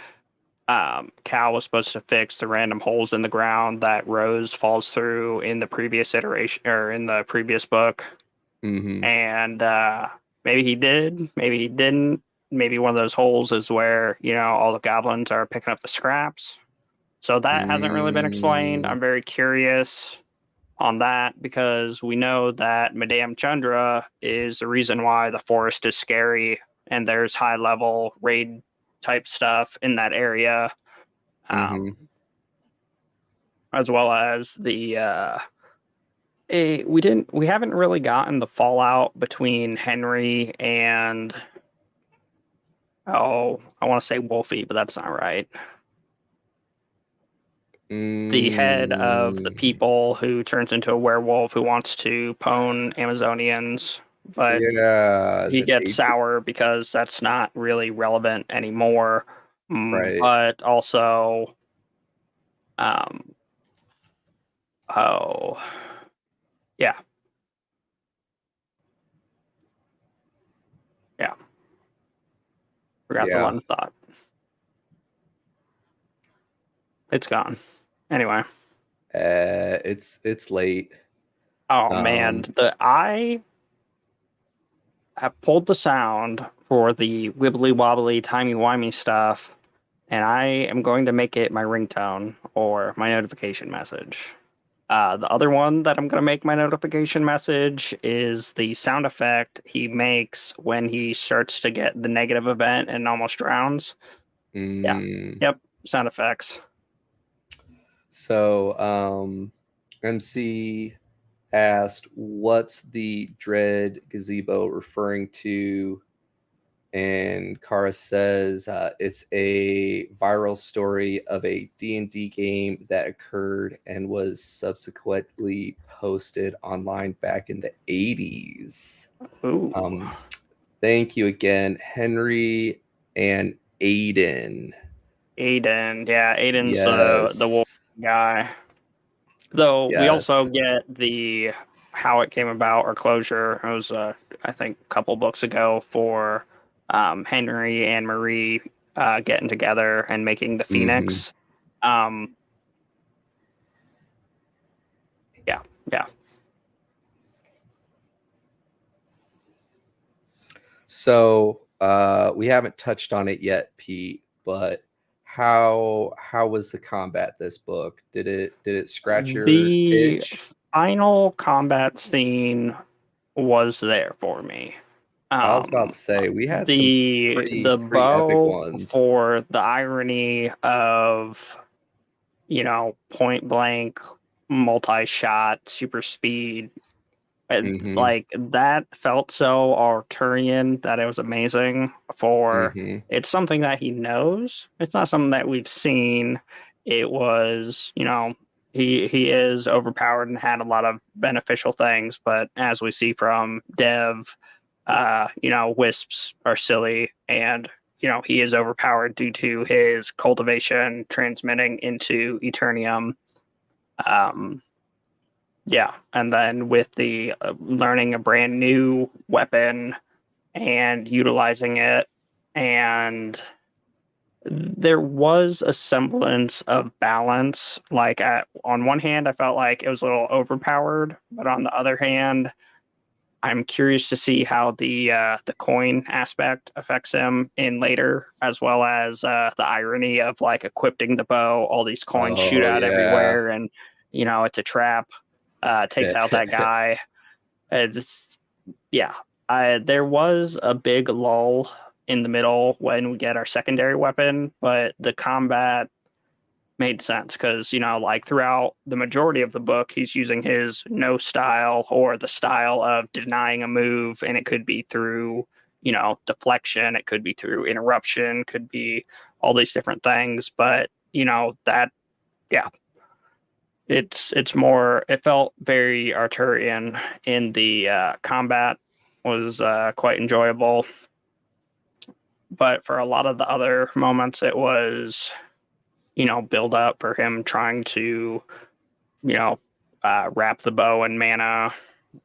Cal was supposed to fix the random holes in the ground that Rose falls through in the previous iteration or in the previous book. Mm-hmm. And maybe he did, maybe he didn't. Maybe one of those holes is where, you know, all the goblins are picking up the scraps. So that hasn't really been explained. Mm-hmm. I'm very curious on that because we know that Madame Chandra is the reason why the forest is scary and there's high level raid type stuff in that area, Mm-hmm. as well as the we haven't really gotten the fallout between Henry and, oh, I want to say Wolfie, but that's not right. The head of the Mm. people who turns into a werewolf who wants to pwn Amazonians, but Yeah, is he it gets Adrian? sour because that's not really relevant anymore. Right. But also, um, oh, yeah, yeah, forgot the Yeah. one thought. It's gone. Anyway, It's late. oh man, Um, I have pulled the sound for the wibbly wobbly, timey wimey stuff, and I am going to make it my ringtone or my notification message. The other one that I'm going to make my notification message is the sound effect he makes when he starts to get the negative event and almost drowns. Yeah. Yep. Sound effects. So, MC asked, "What's the Dread Gazebo referring to?" And Kara says it's a viral story of a D&D game that occurred and was subsequently posted online back in the 80s. Ooh. Thank you again, Henry and Aiden. Aiden. Yeah, Aiden's the wolf Yes. guy. Though we also Yes. get the how it came about or closure. It was I think a couple books ago for Henry and Marie getting together and making the Phoenix. Yeah, yeah. So we haven't touched on it yet, Pete, but how was the combat this book? Did it scratch your The itch? final combat scene was there for me. I was about to say we had some The pretty epic bow ones. for the irony of, point blank, multi-shot, super speed. Like that felt so Arturian that it was amazing for it's something that he knows. It's not something that we've seen. It was, he is overpowered and had a lot of beneficial things, but as we see from Dev, wisps are silly and he is overpowered due to his cultivation transmitting into Eternium. Yeah, and then with the learning a brand new weapon and utilizing it, and there was a semblance of balance. Like on one hand, I felt like it was a little overpowered, but on the other hand, I'm curious to see how the coin aspect affects him in later, as well as the irony of like equipping the bow. All these coins shoot Oh out yeah. everywhere, and it's a trap. Takes out that guy. It's yeah. There was a big lull in the middle when we get our secondary weapon, but the combat made sense because like throughout the majority of the book he's using his no style or the style of denying a move, and it could be through deflection, it could be through interruption, could be all these different things, but that yeah, it's more, it felt very Arturian in the combat was quite enjoyable, but for a lot of the other moments it was build up for him trying to wrap the bow in mana,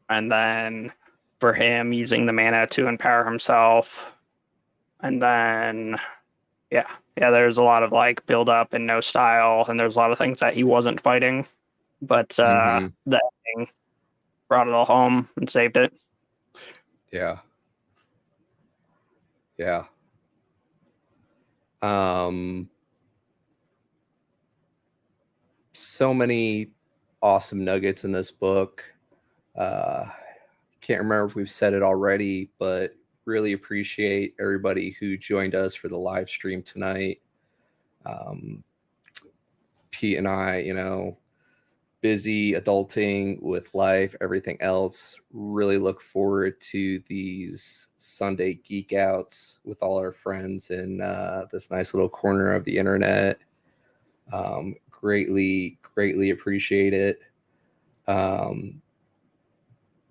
and then for him using the mana to empower himself, and then yeah, there's a lot of like build up and no style, and there's a lot of things that he wasn't fighting, but the ending brought it all home and saved it. Yeah. Yeah. So many awesome nuggets in this book. Can't remember if we've said it already, but really appreciate everybody who joined us for the live stream tonight. Pete and I, busy adulting with life, everything else. Really look forward to these Sunday geek outs with all our friends in this nice little corner of the internet. Greatly appreciate it.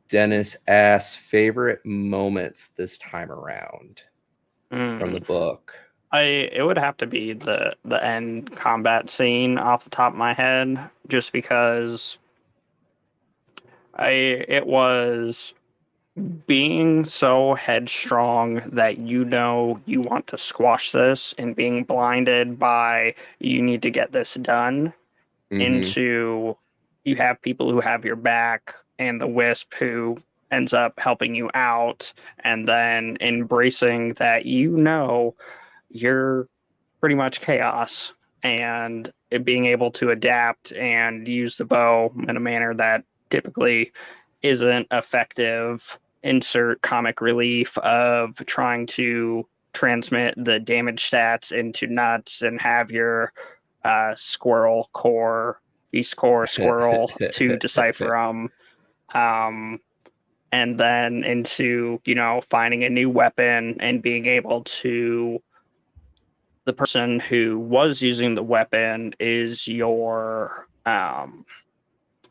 Dennis asks favorite moments this time around from the book. It would have to be the end combat scene off the top of my head, just because it was being so headstrong that you want to squash this, and being blinded by you need to get this done, into you have people who have your back and the wisp who ends up helping you out, and then embracing that you're pretty much chaos. and it being able to adapt and use the bow in a manner that typically isn't effective. Insert comic relief of trying to transmit the damage stats into nuts and have your squirrel core, beast core squirrel to decipher them. And then into, finding a new weapon and being able to, the person who was using the weapon is your, I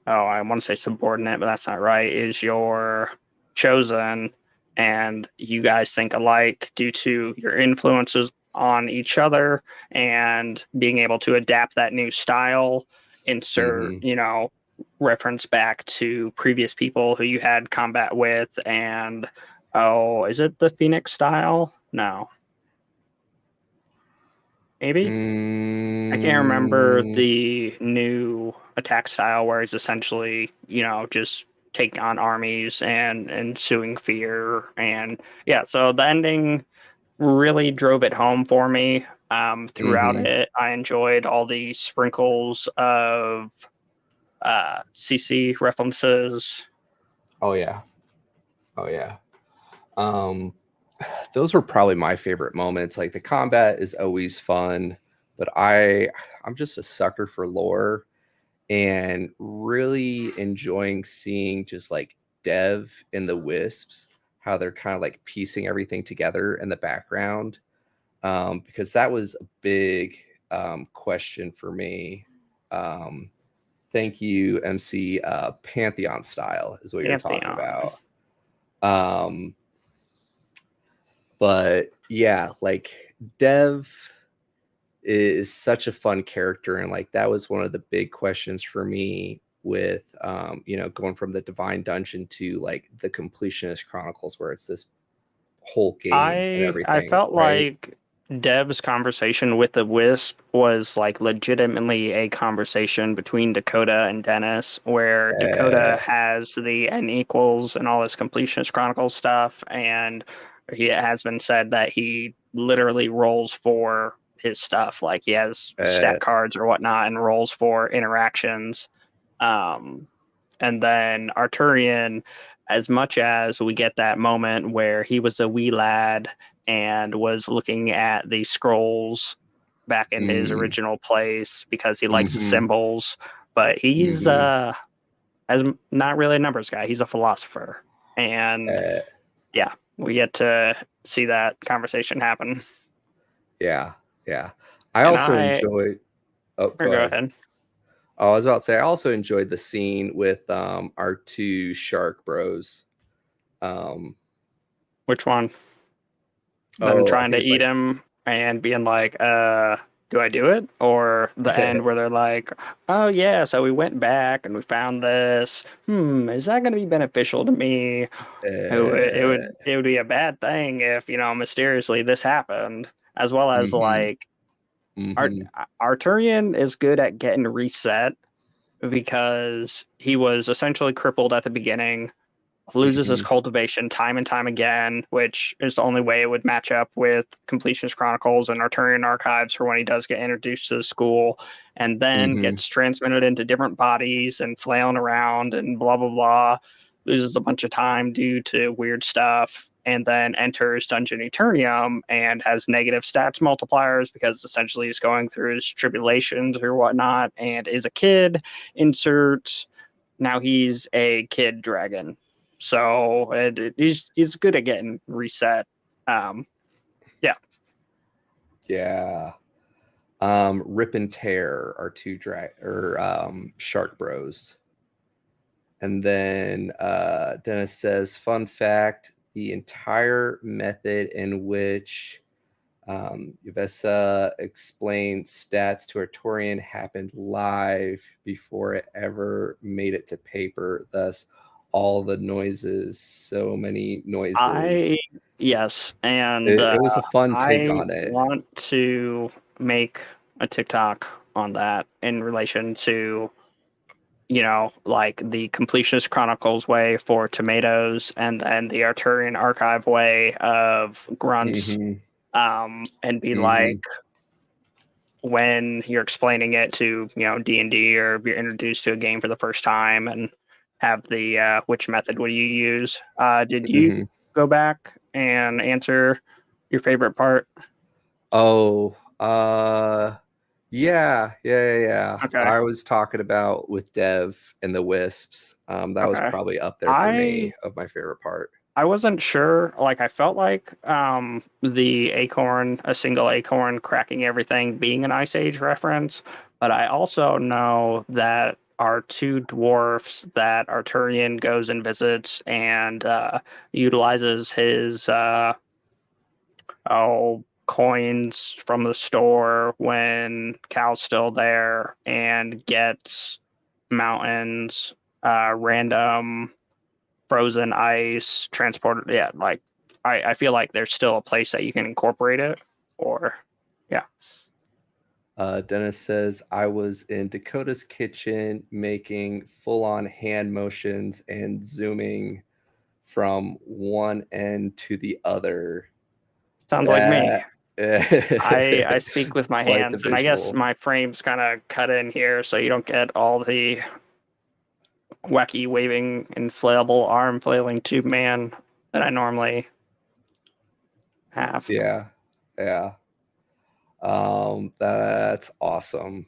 want to say subordinate, but that's not right, is your chosen, and you guys think alike due to your influences on each other and being able to adapt that new style, insert, reference back to previous people who you had combat with, and is it the Phoenix style? No. Maybe? I can't remember the new attack style where he's essentially, just taking on armies and ensuing fear. And yeah, so the ending really drove it home for me. Throughout it, I enjoyed all the sprinkles of CC references. Oh yeah. Those were probably my favorite moments. Like the combat is always fun, but I'm just a sucker for lore and really enjoying seeing just like Dev and the Wisps, how they're kind of like piecing everything together in the background. Because that was a big question for me. Thank you, MC. Pantheon style is what you're talking about. But yeah, like Dev is such a fun character, and like that was one of the big questions for me with going from the Divine Dungeon to like the Completionist Chronicles, where it's this whole game and everything. I felt like Dev's conversation with the Wisp was like legitimately a conversation between Dakota and Dennis, where Dakota has the N equals and all this Completionist Chronicles stuff, and it has been said that he literally rolls for his stuff, like he has stat cards or whatnot and rolls for interactions. And then Arturian, as much as we get that moment where he was a wee lad and was looking at the scrolls back in his original place because he likes the symbols, but he's as not really a numbers guy, he's a philosopher. And yeah, we get to see that conversation happen. Yeah. I also enjoyed. Oh, go ahead. Oh, I was about to say I also enjoyed the scene with our two shark bros. Which one? Them trying to eat him and being like, do I do it? Or the end where they're like, oh yeah, so we went back and we found this. Is that going to be beneficial to me? It would be a bad thing if, mysteriously this happened. As well as like Arturian is good at getting reset because he was essentially crippled at the beginning, loses his cultivation time and time again, which is the only way it would match up with Completionist Chronicles and Arturian Archives for when he does get introduced to the school, and then gets transmitted into different bodies and flailing around and blah, blah, blah, loses a bunch of time due to weird stuff, and then enters Dungeon Eternium and has negative stats multipliers because essentially he's going through his tribulations or whatnot, and is a kid, insert, now he's a kid dragon. So he's good at getting reset. Yeah. Rip and Tear are two shark bros. And then Dennis says, fun fact, the entire method in which Yvessa explained stats to Arturian happened live before it ever made it to paper. Thus, all the noises, so many noises. Yes, and it was a fun take on it. I want to make a TikTok on that in relation to, like the Completionist Chronicles way for tomatoes, and then the Arturian Archive way of grunts, and be like, when you're explaining it to, D&D, or if you're introduced to a game for the first time and have the which method would you use? Did you Hmm. go back and answer your favorite part? Oh, yeah. Okay. I was talking about with Dev and the Wisps. That was Okay. probably up there for I me of my favorite part. I wasn't sure. Like, I felt like the acorn, a single acorn cracking everything, being an Ice Age reference, but I also know that our two dwarfs that Arturian goes and visits and utilizes his coins from the store when Cal's still there and gets mountains, random frozen ice transported. Yeah, like I feel like there's still a place that you can incorporate it, or yeah. Dennis says, I was in Dakota's kitchen making full on hand motions and zooming from one end to the other. Sounds like me. That I speak with my quite the hands, and I guess visual. my frame's kind of cut in here, so you don't get all the wacky waving inflatable arm flailing tube man that I normally have. Yeah. Yeah. That's awesome.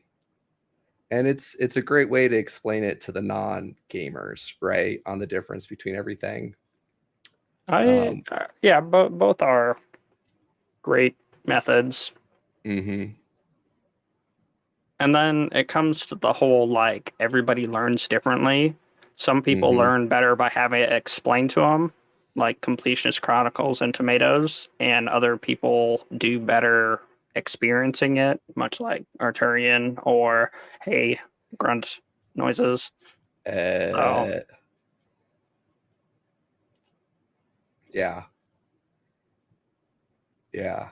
And it's a great way to explain it to the non-gamers, right? On the difference between everything. I Yeah, both are great methods. Mm-hmm. And then it comes to the whole like everybody learns differently. Some people Mm-hmm. learn better by having it explained to them, like Completionist Chronicles and Tomatoes, and other people do better experiencing it, much like Arturian or Hey Grunt noises. So Uh, yeah. Yeah.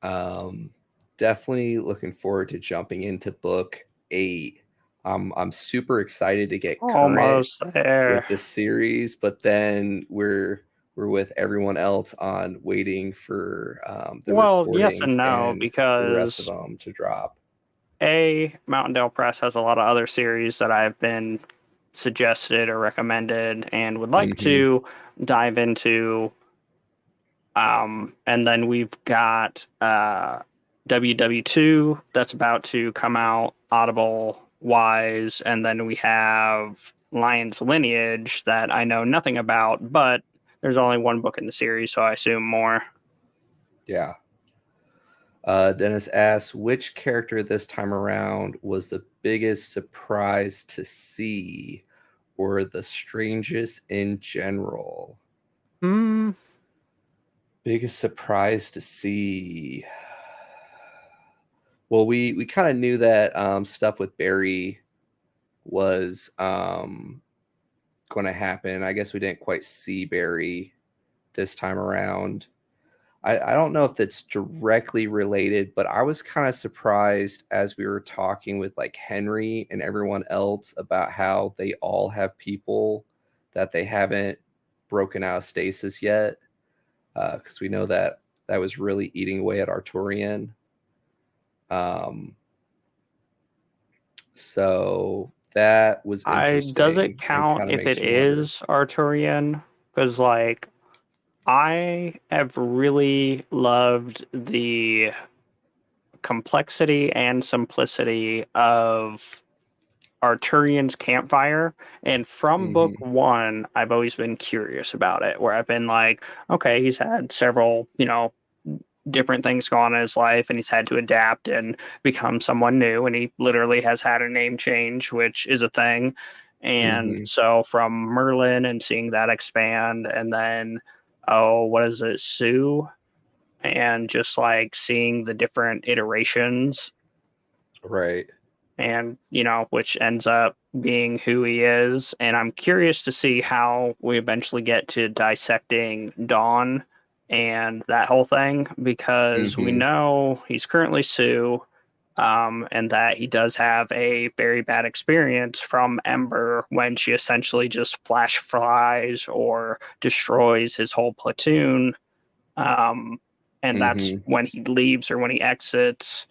Um, Definitely looking forward to jumping into book 8. I'm super excited to get current almost there. with the series, but then we're with everyone else on waiting for the Well, yes recordings and no, and the rest of because them to drop. Mountaindale Press has a lot of other series that I've been suggested or recommended and would like Mm-hmm. to dive into. And then we've got WW2 that's about to come out, Audible wise, and then we have Lion's Lineage that I know nothing about, but there's only one book in the series, so I assume more. Yeah. Dennis asks, which character this time around was the biggest surprise to see, or the strangest in general? Hmm. Biggest surprise to see. Well, we kind of knew that stuff with Barry was going to happen. I guess we didn't quite see Barry this time around. I don't know if that's directly related, but I was kind of surprised as we were talking with like Henry and everyone else about how they all have people that they haven't broken out of stasis yet. Because we know that that was really eating away at Arturian. Um, so that was Does it interesting and count kind of if it makes you wonder. is Arturian? Because like I have really loved the complexity and simplicity of Arturian's campfire. And from book Hmm. one, I've always been curious about it, where I've been like, okay, he's had several, different things go on in his life and he's had to adapt and become someone new. And he literally has had a name change, which is a thing. And Hmm. so from Merlin and seeing that expand, and then, oh, what is it, Sue? And just like seeing the different iterations Right. and which ends up being who he is. And I'm curious to see how we eventually get to dissecting Dawn and that whole thing, because we Hmm. know he's currently Sue, and that he does have a very bad experience from Ember when she essentially just flash flies or destroys his whole platoon. um, and that's Hmm. when he leaves or when he exits.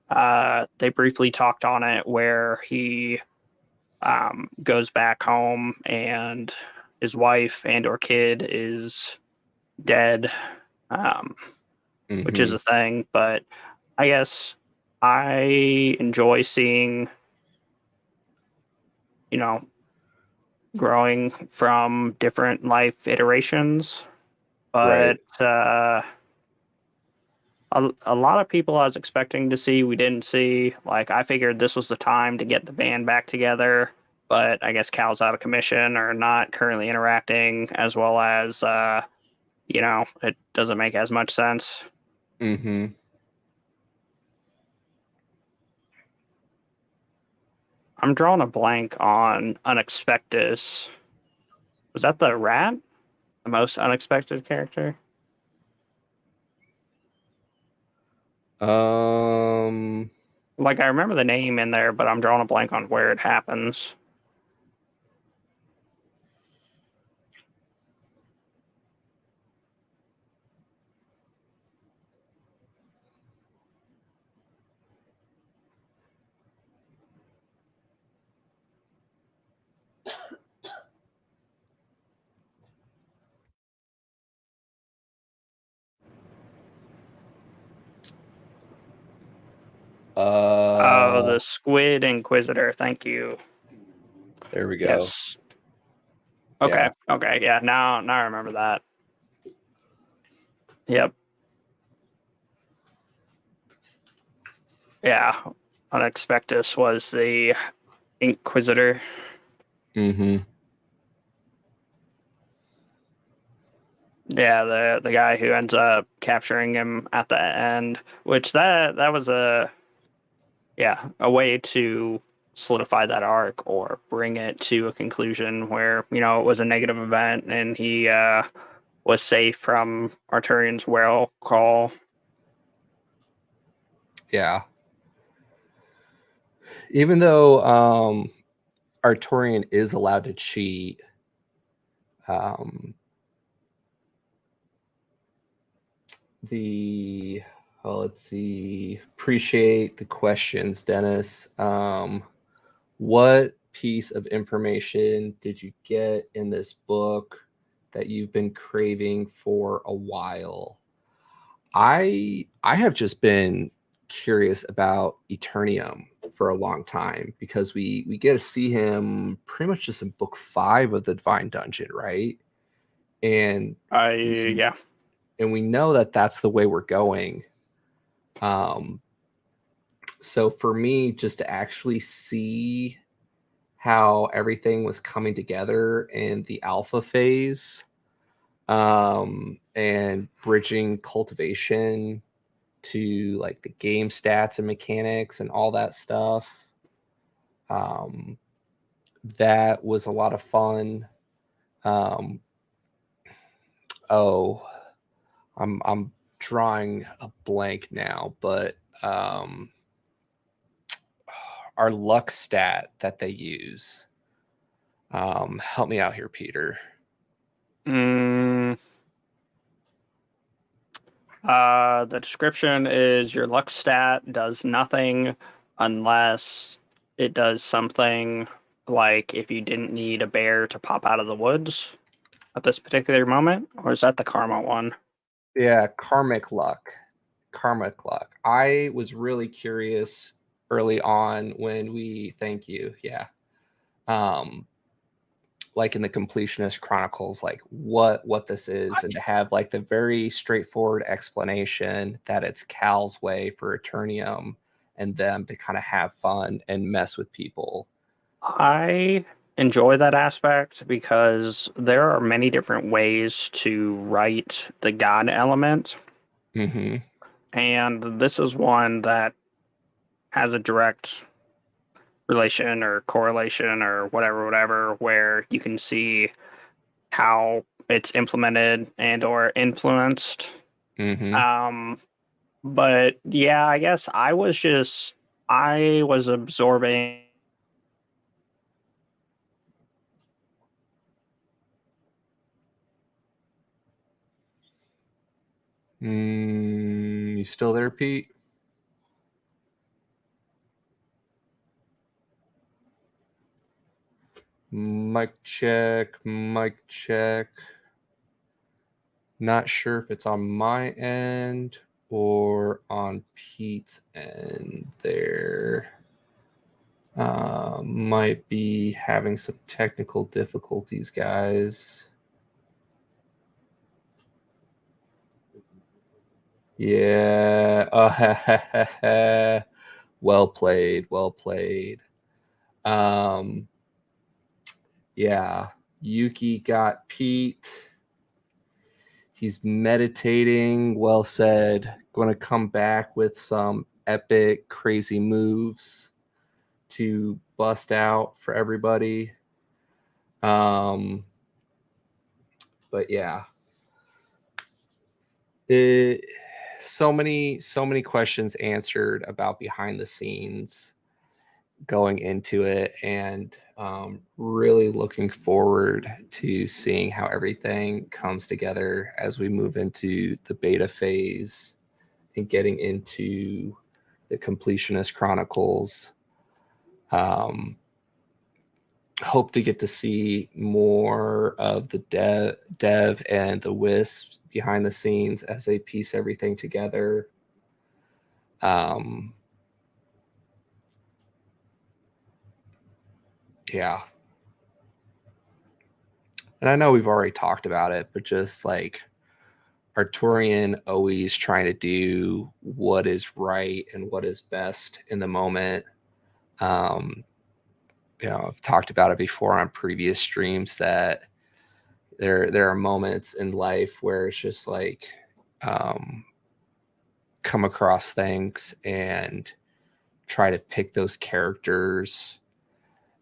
they briefly talked on it where he goes back home and his wife and or kid is dead, which is a thing. But I guess I enjoy seeing, you know, growing from different life iterations. Right. But a lot of people I was expecting to see, we didn't see. Like, I figured this was the time to get the band back together, but I guess Cal's out of commission or not currently interacting, as well as, it doesn't make as much sense. Mm-hmm. I'm drawing a blank on Unexpectus. Was that the rat? The most unexpected character? Um. Like, I remember the name in there, but I'm drawing a blank on where it happens. Oh, the Squid Inquisitor. Thank you. There we go. Yes. Yeah. Okay. Okay. Yeah. Now I remember that. Yep. Yeah. Unexpectus was the Inquisitor. Mm-hmm. Yeah, the guy who ends up capturing him at the end, which that was a way to solidify that arc or bring it to a conclusion where, it was a negative event and he was safe from Arturian's whale call. Yeah. Even though Arturian is allowed to cheat, um, let's see. Appreciate the questions, Dennis. What piece of information did you get in this book that you've been craving for a while? I have just been curious about Eternium for a long time because we get to see him pretty much just in book 5 of the Divine Dungeon, right? And Yeah. and we know that that's the way we're going. Um, so for me, just to actually see how everything was coming together in the alpha phase, and bridging cultivation to like the game stats and mechanics and all that stuff. Um, that was a lot of fun. Um, oh, I'm drawing a blank now, but our luck stat that they use. Help me out here, Peter. The description is your luck stat does nothing unless it does something like if you didn't need a bear to pop out of the woods at this particular moment, or is that the karma one? Yeah, karmic luck. Karmic luck. I was really curious early on when we thank you. Yeah. Um, like in the completionist chronicles, like what this is, and to have like the very straightforward explanation that it's Cal's way for Eternium and them to kind of have fun and mess with people. I enjoy that aspect because there are many different ways to write the god element, Mm-hmm. and this is one that has a direct relation or correlation or whatever, where you can see how it's implemented and or influenced. Mm-hmm. Um, but yeah, I guess I was absorbing. You still there, Pete? Mic check, mic check. Not sure if it's on my end or on Pete's end there. Might be having some technical difficulties, guys. Yeah. Well played. Well played. Yeah. Yuki got Pete. He's meditating. Well said. Going to come back with some epic, crazy moves to bust out for everybody. But yeah. So many questions answered about behind the scenes going into it, and really looking forward to seeing how everything comes together as we move into the beta phase and getting into the Completionist Chronicles. Hope to get to see more of the dev and the wisps behind the scenes as they piece everything together. Yeah. And I know we've already talked about it, but just like Arturian always trying to do what is right and what is best in the moment. I've talked about it before on previous streams that there are moments in life where it's just like come across things and try to pick those characters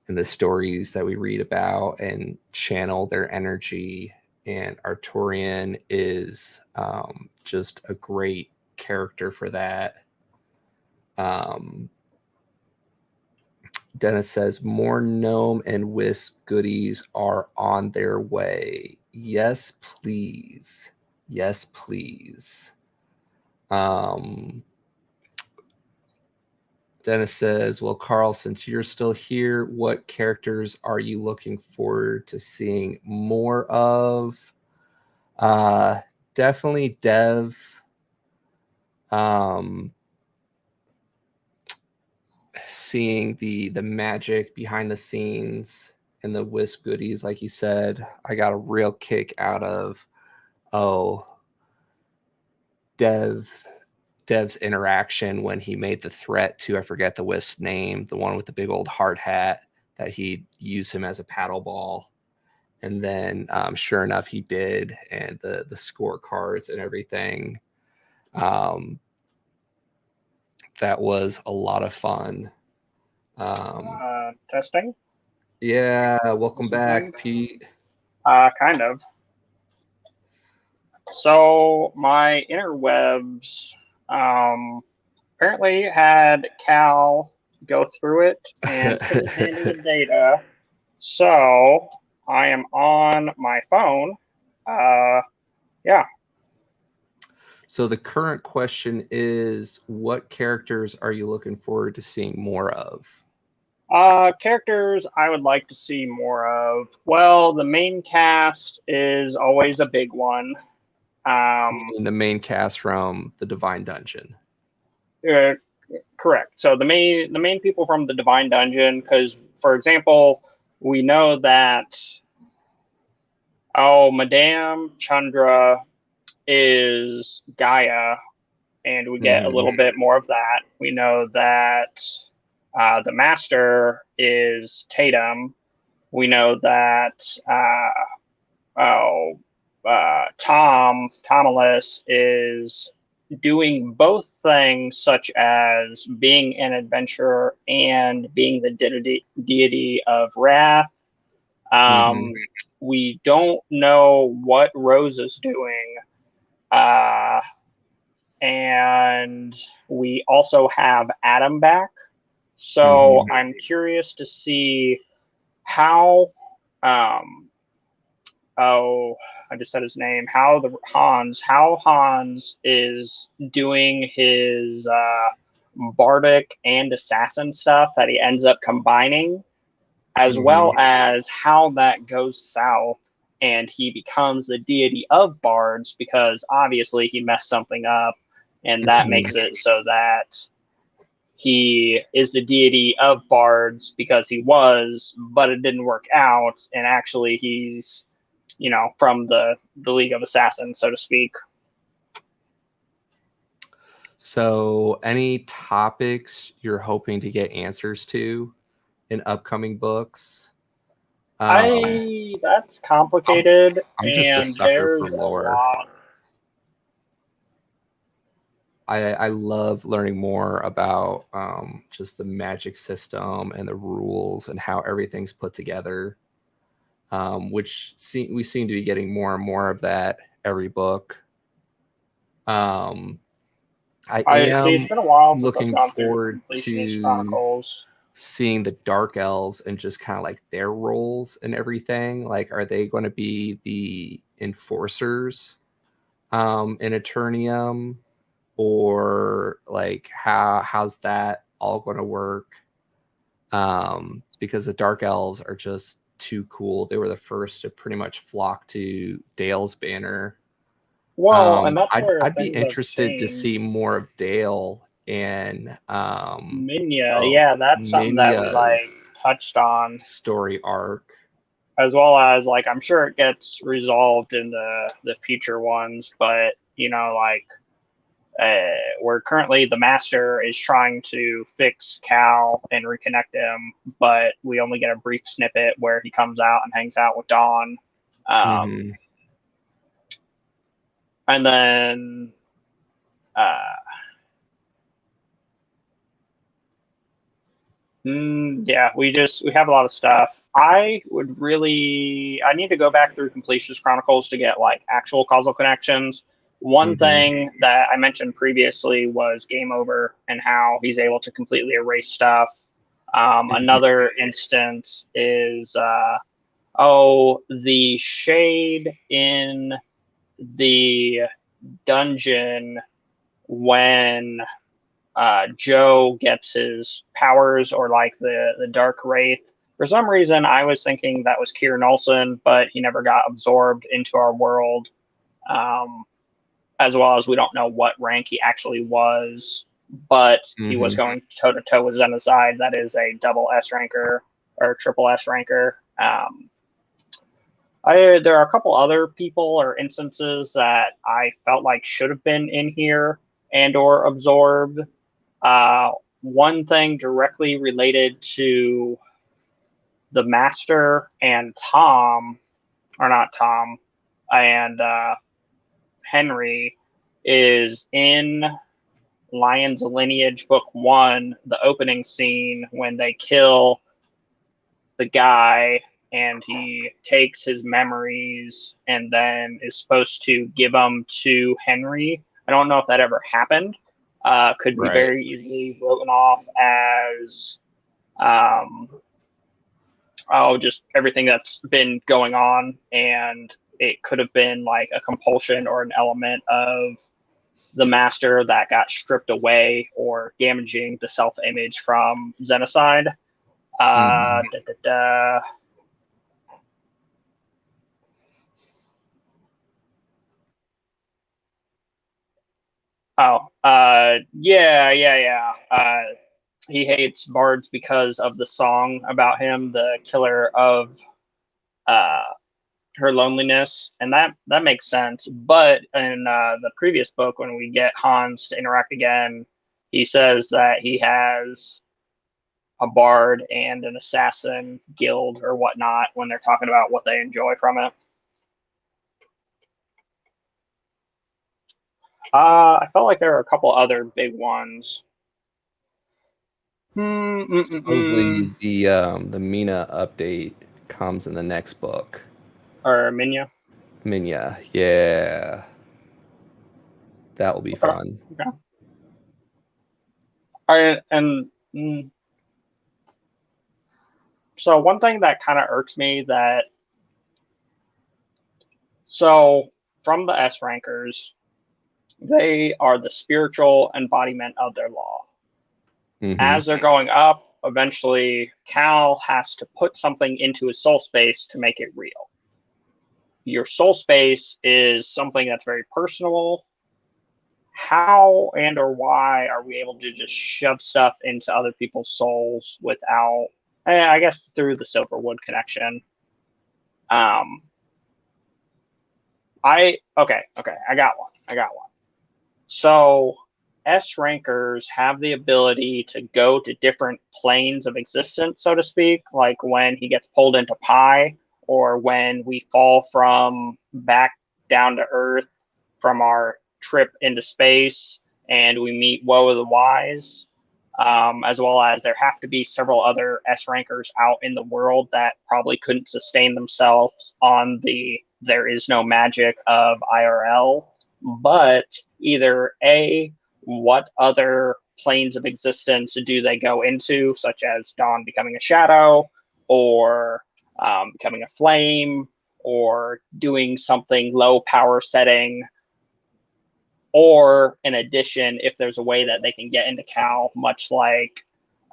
and the stories that we read about and channel their energy. And Arturian is just a great character for that. Dennis says more gnome and wisp goodies are on their way. Yes, please. Yes, please. Dennis says, well, Carl, since you're still here, what characters are you looking forward to seeing more of? Definitely Dev. Seeing the magic behind the scenes and the wisp goodies, like you said, I got a real kick out of Dev's interaction when he made the threat to, I forget the wisp's name, the one with the big old hard hat, that he'd use him as a paddle ball. And then sure enough, he did. And the scorecards and everything. That was a lot of fun. Testing? Yeah, welcome back, Pete. Kind of. So my interwebs apparently had Cal go through it and couldn't handle the data. So I am on my phone. Yeah. So the current question is, what characters are you looking forward to seeing more of? Characters I would like to see more of. Well, the main cast is always a big one. The main cast from the Divine Dungeon. Correct. So the main people from the Divine Dungeon, because for example, we know that Madame Chandra is Gaia, and we get a little bit more of that. We know that the Master is Tatum. We know that Tomalus is doing both things, such as being an adventurer and being the deity of wrath. We don't know what Rose is doing. And we also have Adam back. So I'm curious to see how I just said his name. How Hans is doing his bardic and assassin stuff that he ends up combining. as well as how that goes south and he becomes the deity of bards because obviously he messed something up, and that makes it so that he is the deity of bards because he was, but it didn't work out, and actually he's, you know, from the League of Assassins, so to speak. So, any topics you're hoping to get answers to in upcoming books? That's complicated. I'm just a and sucker for there's a lore. lot. I love learning more about just the magic system and the rules and how everything's put together, which we seem to be getting more and more of that every book. I am It's been a while since I've looking gone through forward Completionist to Chronicles. seeing the Dark Elves and just kind of like their roles and everything. Like, are they going to be the enforcers in Eternium? Or like how's that all going to work? Because the Dark Elves are just too cool. They were the first to pretty much flock to Dale's banner. Well, and that's where I'd be things have interested to changed. see more of Dale and Minya. Yeah, that's something that we like touched on. Story arc. As well as like I'm sure it gets resolved in the future ones, but you know, like we're currently the master is trying to fix Cal and reconnect him, but we only get a brief snippet where he comes out and hangs out with Dawn. And then yeah, we have a lot of stuff. I need to go back through Completionist Chronicles to get like actual causal connections. One thing that I mentioned previously was Game Over and how he's able to completely erase stuff. Another instance is the shade in the dungeon when Joe gets his powers, or like the Dark Wraith. For some reason, I was thinking that was Kieran Olsen, but he never got absorbed into our world. As well as we don't know what rank he actually was, but he was going toe to toe with Xenocide. That is a double S ranker or triple S ranker. There are a couple other people or instances that I felt like should have been in here and or absorbed. One thing directly related to the Master and Tom, or not Tom, and Henry, is in Lion's Lineage Book 1, the opening scene when they kill the guy and he takes his memories and then is supposed to give them to Henry. I don't know if that ever happened. Could be very easily written off as just everything that's been going on, and it could have been like a compulsion or an element of the master that got stripped away or damaging the self-image from Xenocide. He hates bards because of the song about him, the killer of her loneliness, and that makes sense. But in the previous book, when we get Hans to interact again, he says that he has a bard and an assassin guild or whatnot when they're talking about what they enjoy from it. I felt like there are a couple other big ones. Supposedly the Mina update comes in the next book. Or Minya. Minya, yeah. That will be fun. Okay. So one thing that kind of irks me from the S rankers, they are the spiritual embodiment of their law. As they're going up, eventually Cal has to put something into his soul space to make it real. Your soul space is something that's very personal. How and or why are we able to just shove stuff into other people's souls without, I guess, through the Silverwood connection? I got one. So S rankers have the ability to go to different planes of existence, so to speak, like when he gets pulled into Pi, or when we fall from back down to Earth from our trip into space and we meet Woe of the Wise, as well as there have to be several other S rankers out in the world that probably couldn't sustain themselves on the there is no magic of IRL. But either A, what other planes of existence do they go into, such as Dawn becoming a shadow, or becoming a flame, or doing something low power setting, or in addition, if there's a way that they can get into Cal, much like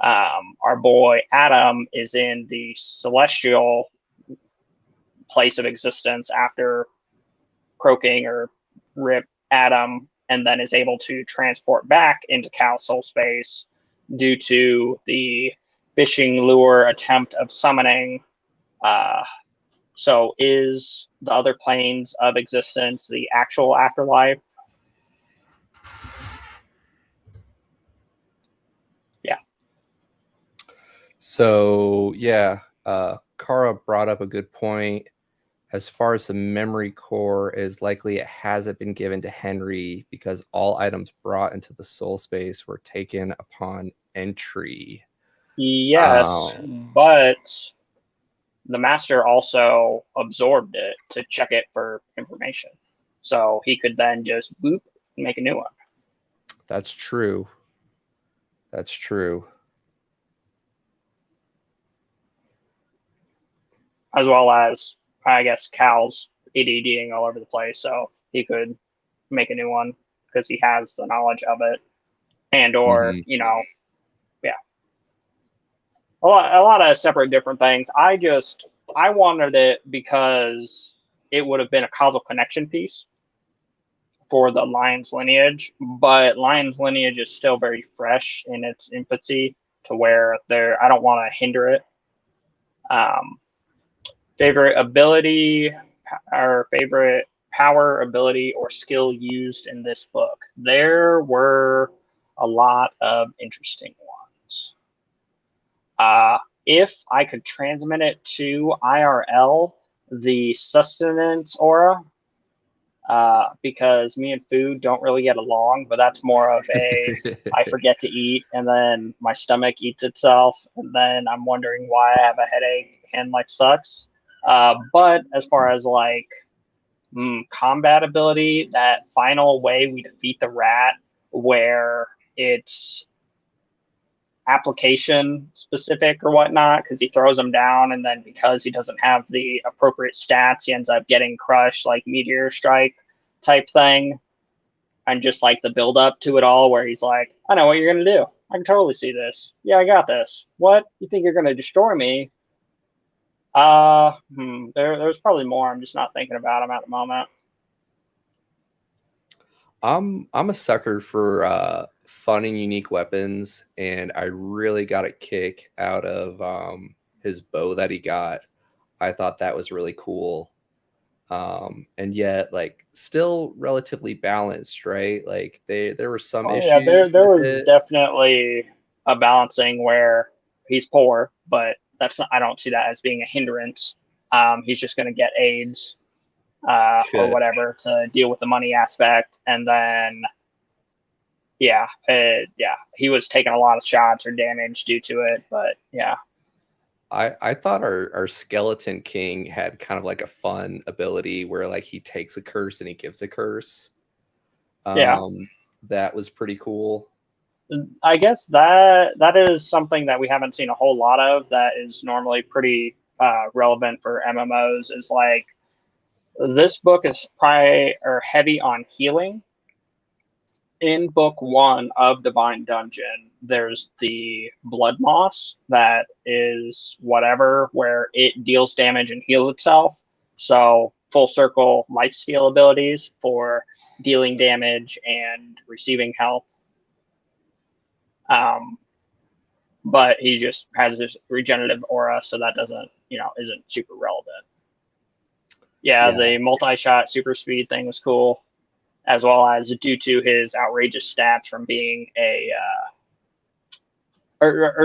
our boy Adam is in the celestial place of existence after croaking or rip Adam, and then is able to transport back into Cal soul space due to the fishing lure attempt of summoning. So is the other planes of existence the actual afterlife? Yeah. So yeah, Kara brought up a good point. As far as the memory core, is likely it hasn't been given to Henry because all items brought into the soul space were taken upon entry. Yes, but the master also absorbed it to check it for information. So he could then just boop and make a new one. That's true. That's true. As well as, I guess, Cal's ADDing all over the place, so he could make a new one because he has the knowledge of it. And or, you know, yeah. A lot of separate different things. I wanted it because it would have been a causal connection piece for the Lion's lineage, but Lion's lineage is still very fresh in its infancy to where I don't want to hinder it. Favorite ability or favorite power, ability, or skill used in this book? There were a lot of interesting ones. If I could transmit it to IRL, the sustenance aura, because me and food don't really get along, but that's more of a I forget to eat and then my stomach eats itself and then I'm wondering why I have a headache and life sucks. But as far as like combat ability, that final way we defeat the rat where it's application specific or whatnot, because he throws him down and then because he doesn't have the appropriate stats, he ends up getting crushed, like meteor strike type thing. And just like the build up to it all where he's like, I know what you're gonna do. I can totally see this. Yeah, I got this. What? You think you're gonna destroy me? There's probably more. I'm just not thinking about them at the moment. I'm a sucker for fun and unique weapons, and I really got a kick out of his bow that he got. I thought that was really cool. And yet like still relatively balanced, right? Like there were some issues. Yeah, there was definitely a balancing where he's poor, but that's not, I don't see that as being a hindrance. He's just going to get aids or whatever to deal with the money aspect, and then yeah, he was taking a lot of shots or damage due to it, but yeah. I thought our Skeleton King had kind of like a fun ability where like he takes a curse and he gives a curse. That was pretty cool. I guess that is something that we haven't seen a whole lot of that is normally pretty relevant for MMOs, is like this book is probably or heavy on healing. in book 1 of Divine Dungeon, there's the blood moss that is whatever, where it deals damage and heals itself. So full circle lifesteal abilities for dealing damage and receiving health. But he just has this regenerative aura, so that doesn't, isn't super relevant. Yeah, the multi-shot super speed thing was cool, as well as due to his outrageous stats from being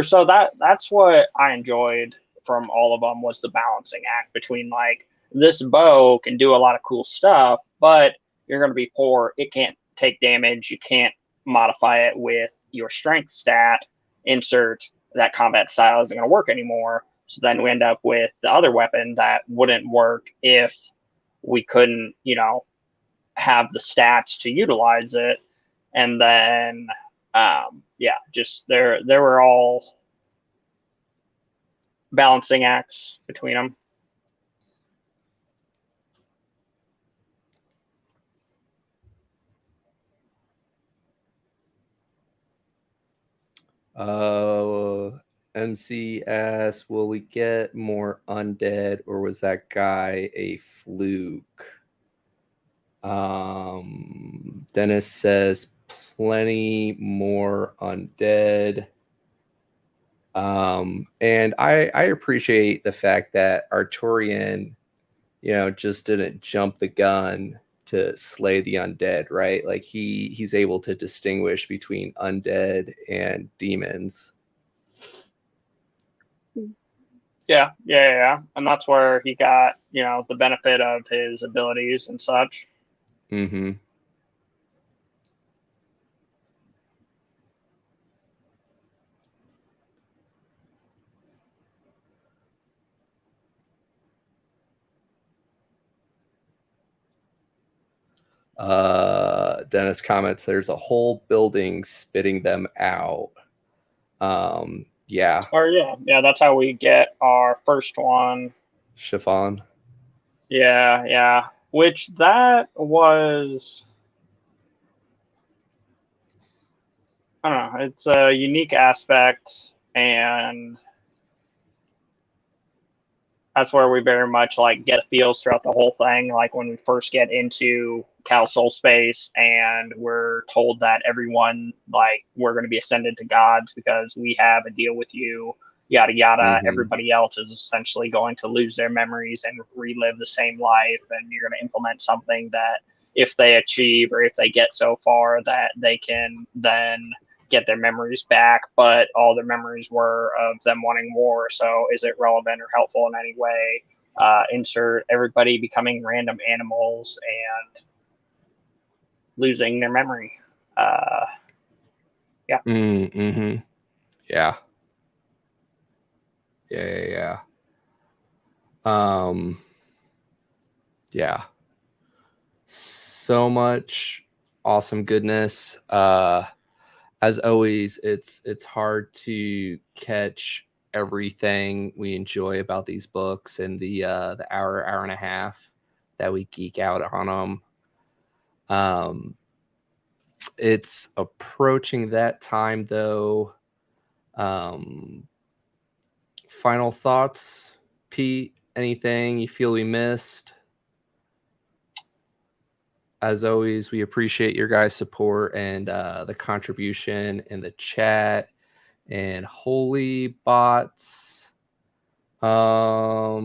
so that's what I enjoyed from all of them, was the balancing act between, like, this bow can do a lot of cool stuff, but you're going to be poor. It can't take damage. You can't modify it with your strength stat. Insert that combat style isn't going to work anymore. So then we end up with the other weapon that wouldn't work if we couldn't, have the stats to utilize it. And then, just there were all balancing acts between them. MC asks, will we get more undead, or was that guy a fluke? Dennis says plenty more undead. And I appreciate the fact that Arturian, just didn't jump the gun to slay the undead, right? Like he's able to distinguish between undead and demons. Yeah. And that's where he got, the benefit of his abilities and such. Mm-hmm. Dennis comments, there's a whole building spitting them out. Yeah. Or yeah, that's how we get our first one. Chiffon. Yeah. Which that was, I don't know, it's a unique aspect, and that's where we very much like get feels throughout the whole thing. Like when we first get into Cal Soul Space and we're told that everyone, like, we're going to be ascended to gods because we have a deal with you, yada yada. Mm-hmm. Everybody else is essentially going to lose their memories and relive the same life, and you're going to implement something that if they achieve, or if they get so far, that they can then get their memories back, but all their memories were of them wanting war. So is it relevant or helpful in any way? Insert everybody becoming random animals and losing their memory. Yeah. Mm-hmm. Yeah. Yeah. Yeah. So much awesome goodness. As always, it's hard to catch everything we enjoy about these books in the hour and a half that we geek out on them. It's approaching that time, though. Final thoughts, Pete? Anything you feel we missed? As always, we appreciate your guys' support and the contribution in the chat. And holy bots are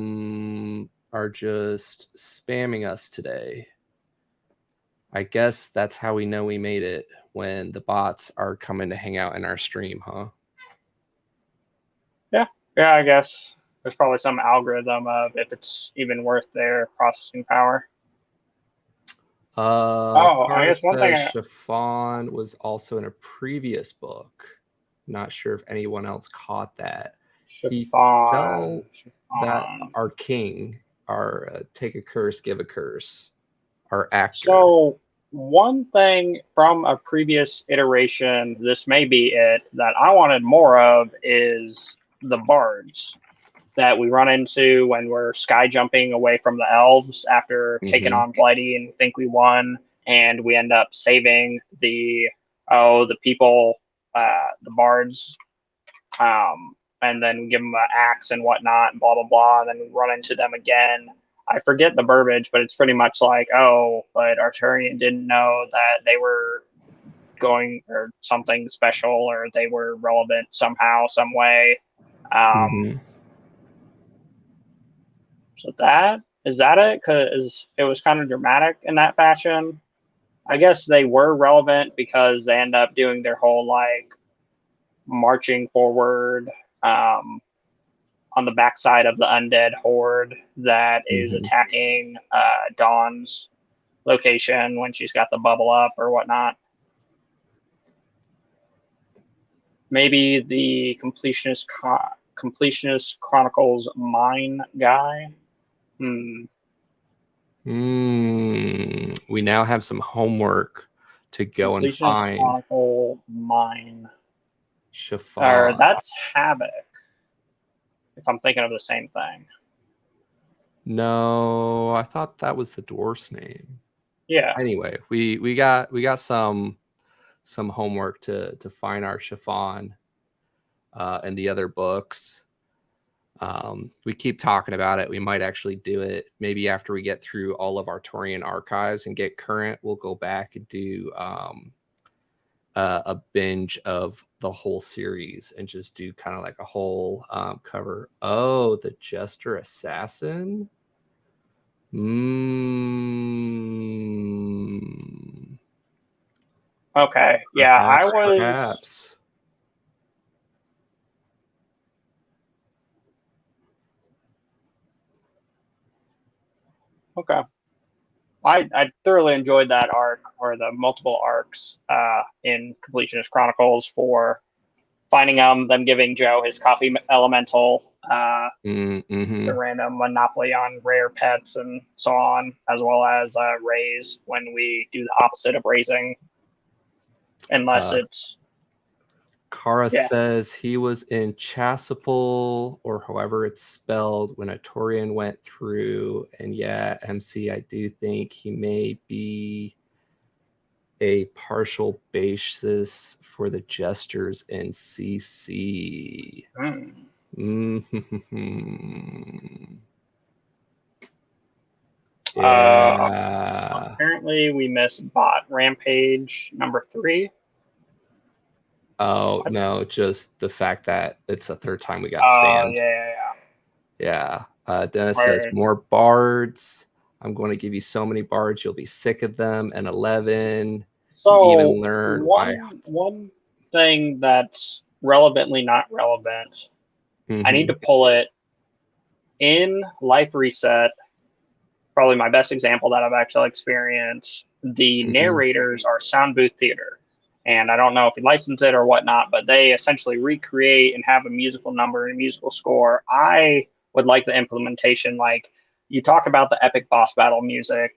just spamming us today. I guess that's how we know we made it, when the bots are coming to hang out in our stream, huh? Yeah, I guess there's probably some algorithm of if it's even worth their processing power. I guess one thing. Chiffon was also in a previous book. Not sure if anyone else caught that. He felt that our king, our take a curse, give a curse, our actor. So one thing from a previous iteration, this may be it, that I wanted more of is the bards that we run into when we're sky jumping away from the elves after taking on Blighty and think we won, and we end up saving the the people, the bards, and then give them an axe and whatnot, and blah blah blah, and then we run into them again. I forget the verbiage, but it's pretty much like, oh, but Arturian didn't know that they were going or something special, or they were relevant somehow, some way. So that is that it, because it was kind of dramatic in that fashion. I guess they were relevant because they end up doing their whole like marching forward on the backside of the undead horde that is attacking Dawn's location when she's got the bubble up or whatnot. Maybe the completionist Chronicles mine guy. We now have some homework to go and find. Chronicle mine. Chiffon. Or that's Havoc. If I'm thinking of the same thing. No, I thought that was the dwarf's name. Yeah. Anyway, we got some homework to find our Chiffon and the other books. We keep talking about it. We might actually do it maybe after we get through all of our Torian archives and get current. We'll go back and do a binge of the whole series and just do kind of like a whole cover. Oh, the Jester Assassin. Okay. Yeah, Perhaps. Okay. I thoroughly enjoyed that arc, or the multiple arcs in Completionist Chronicles, for finding them giving Joe his coffee elemental, the random monopoly on rare pets and so on, as well as raise when we do the opposite of raising, unless it's. Kara says he was in Chasuble, or however it's spelled, when a Torian went through. And yeah, MC, I do think he may be a partial basis for the Jesters in CC. Yeah. Apparently, we missed Bot Rampage number 3. Oh, no, just the fact that it's the third time we got spammed. Yeah. Dennis says, more bards. I'm going to give you so many bards, you'll be sick of them. And 11. So, you even learn one thing that's relevantly not relevant, I need to pull it in Life Reset. Probably my best example that I've actually experienced. The narrators are Sound Booth Theater. And I don't know if he licensed it or whatnot, but they essentially recreate and have a musical number and a musical score. I would like the implementation. Like, you talk about the epic boss battle music,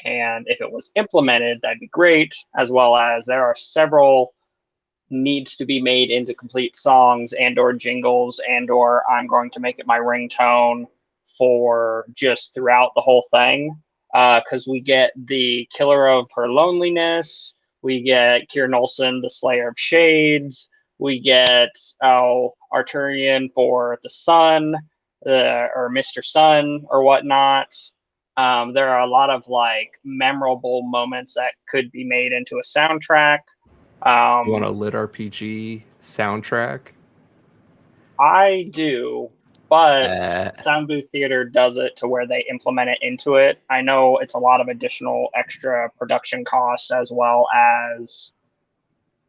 and if it was implemented, that'd be great, as well as there are several needs to be made into complete songs and or jingles, and or I'm going to make it my ringtone for just throughout the whole thing. Because we get the Killer of Her Loneliness, we get Kieran Olsen, the Slayer of Shades. We get Arturian for the Sun, or Mr. Sun, or whatnot. There are a lot of like memorable moments that could be made into a soundtrack. You want a LITRPG soundtrack? I do, but Sound Booth Theater does it to where they implement it into it. I know it's a lot of additional extra production costs, as well as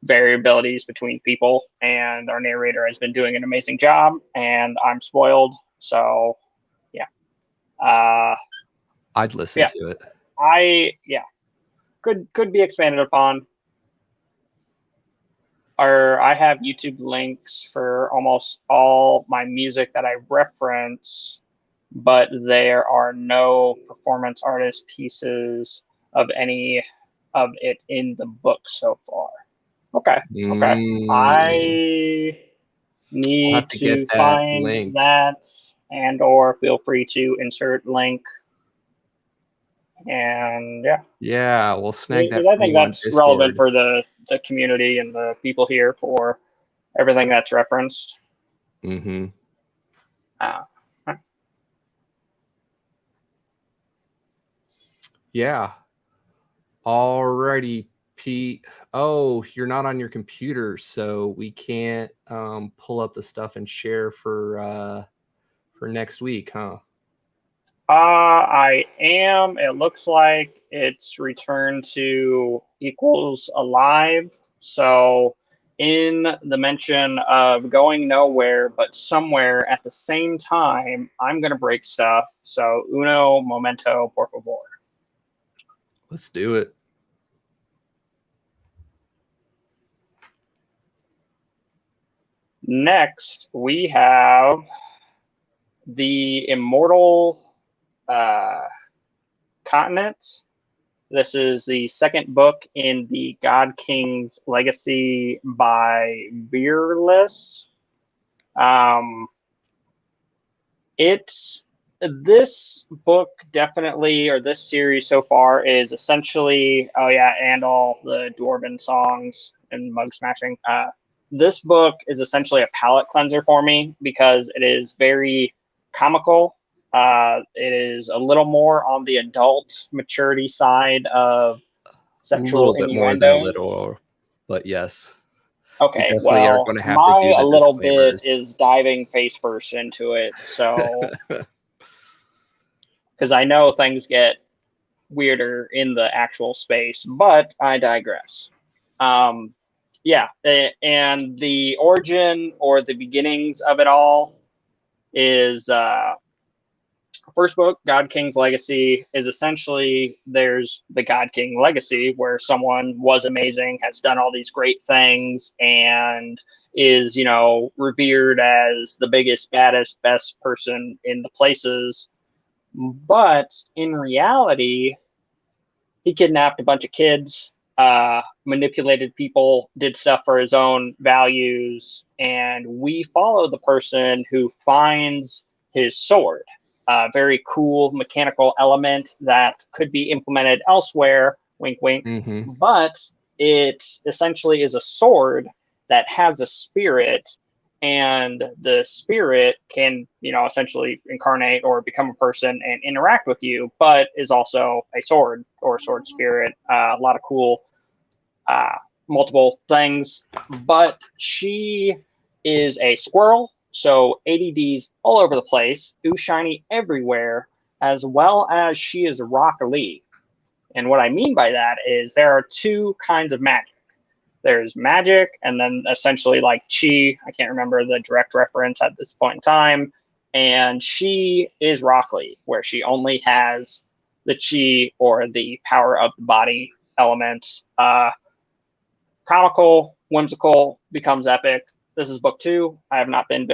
variabilities between people, and our narrator has been doing an amazing job, and I'm spoiled. So yeah. I'd listen to it. Could be expanded upon. I have YouTube links for almost all my music that I reference, but there are no performance artist pieces of any of it in the book so far. Okay. I need to find that, and or feel free to insert link And Yeah, we'll snag that I from think you on that's relevant Discord. for the community and the people here for everything that's referenced. Mm-hmm. Uh, Yeah. Alrighty, Pete. Oh, you're not on your computer, so we can't pull up the stuff and share for next week, huh? I am. It looks like it's returned to equals alive. So, in the mention of going nowhere but somewhere at the same time, I'm going to break stuff. So, uno momento, por favor. Let's do it. Next, we have the Immortal Continent. This is the second book in the God King's Legacy by Beerless. It's this book definitely, or this series so far, is essentially, oh yeah, and all the dwarven songs and mug smashing. This book is essentially a palate cleanser for me because it is very comical. It is a little more on the adult maturity side of A little sexual bit more than a innuendos. little, but yes. We Okay, definitely are well, going to have to do my a the little bit disclaimers. is diving face first into it, so because I know things get weirder in the actual space, but I digress. Um, and the origin or the beginnings of it all is first book, God King's Legacy, is essentially there's the God King Legacy where someone was amazing, has done all these great things, and is, revered as the biggest, baddest, best person in the places. But in reality, he kidnapped a bunch of kids, manipulated people, did stuff for his own values, and we follow the person who finds his sword. A very cool mechanical element that could be implemented elsewhere, wink, wink, Mm-hmm. but it essentially is a sword that has a spirit, and the spirit can, essentially incarnate or become a person and interact with you, but is also a sword or sword spirit. A lot of cool, multiple things. But she is a squirrel, so ADDs all over the place, ooh shiny everywhere, as well as she is Rock Lee. And what I mean by that is there are two kinds of magic. There's magic, and then essentially like chi. I can't remember the direct reference at this point in time. And she is Rock Lee, where she only has the chi or the power of the body element. Comical, whimsical, becomes epic. This is book 2. I have not been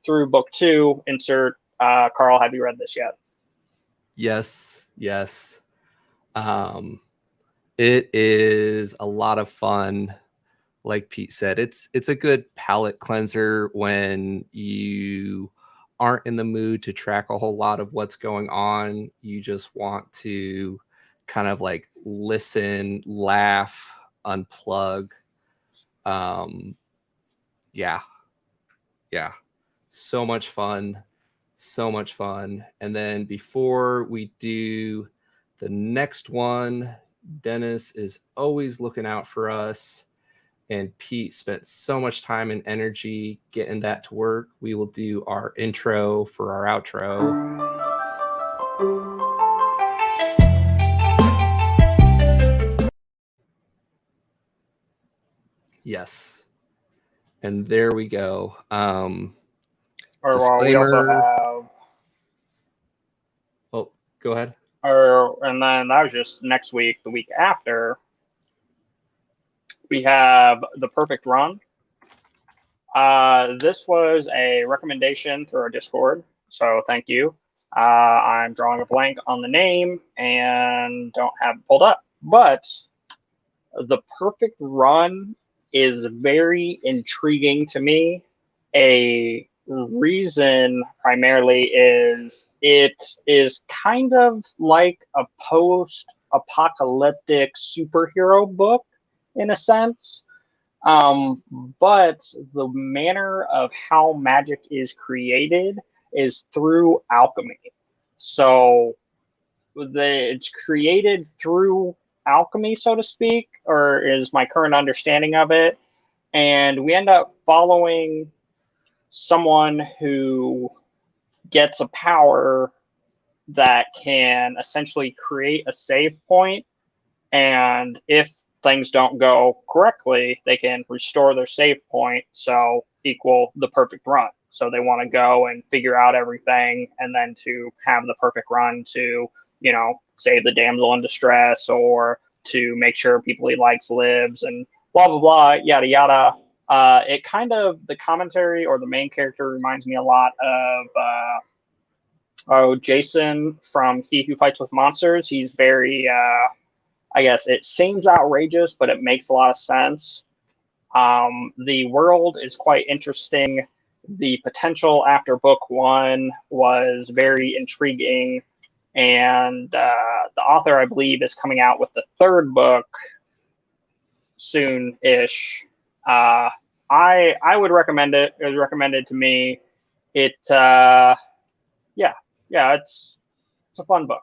through book 2. Insert Carl, have you read this yet? Yes. It is a lot of fun. Like Pete said, it's a good palate cleanser when you aren't in the mood to track a whole lot of what's going on. You just want to kind of like listen, laugh, unplug. Yeah. So much fun. And then before we do the next one, Dennis is always looking out for us. And Pete spent so much time and energy getting that to work. We will do our intro for our outro. Yes. And there we go. Disclaimer. We also have. Oh, go ahead. And then that was just next week. The week after, we have The Perfect Run. This was a recommendation through our Discord, so thank you. I'm drawing a blank on the name and don't have it pulled up, but The Perfect Run is very intriguing to me. A reason primarily is it is kind of like a post-apocalyptic superhero book in a sense. But the manner of how magic is created is through alchemy. So it's created through alchemy, so to speak, or is my current understanding of it. And we end up following someone who gets a power that can essentially create a save point, and if things don't go correctly, they can restore their save point, so equal the perfect run. So they want to go and figure out everything, and then to have the perfect run to, save the damsel in distress, or to make sure people he likes lives, and blah blah blah, yada yada. It kind of, the commentary or the main character reminds me a lot of Jason from He Who Fights with Monsters. He's very I guess it seems outrageous, but it makes a lot of sense. The world is quite interesting. The potential after book one was very intriguing, and the author, I believe, is coming out with the third book soon-ish. I would recommend it. It was recommended to me. It it's a fun book.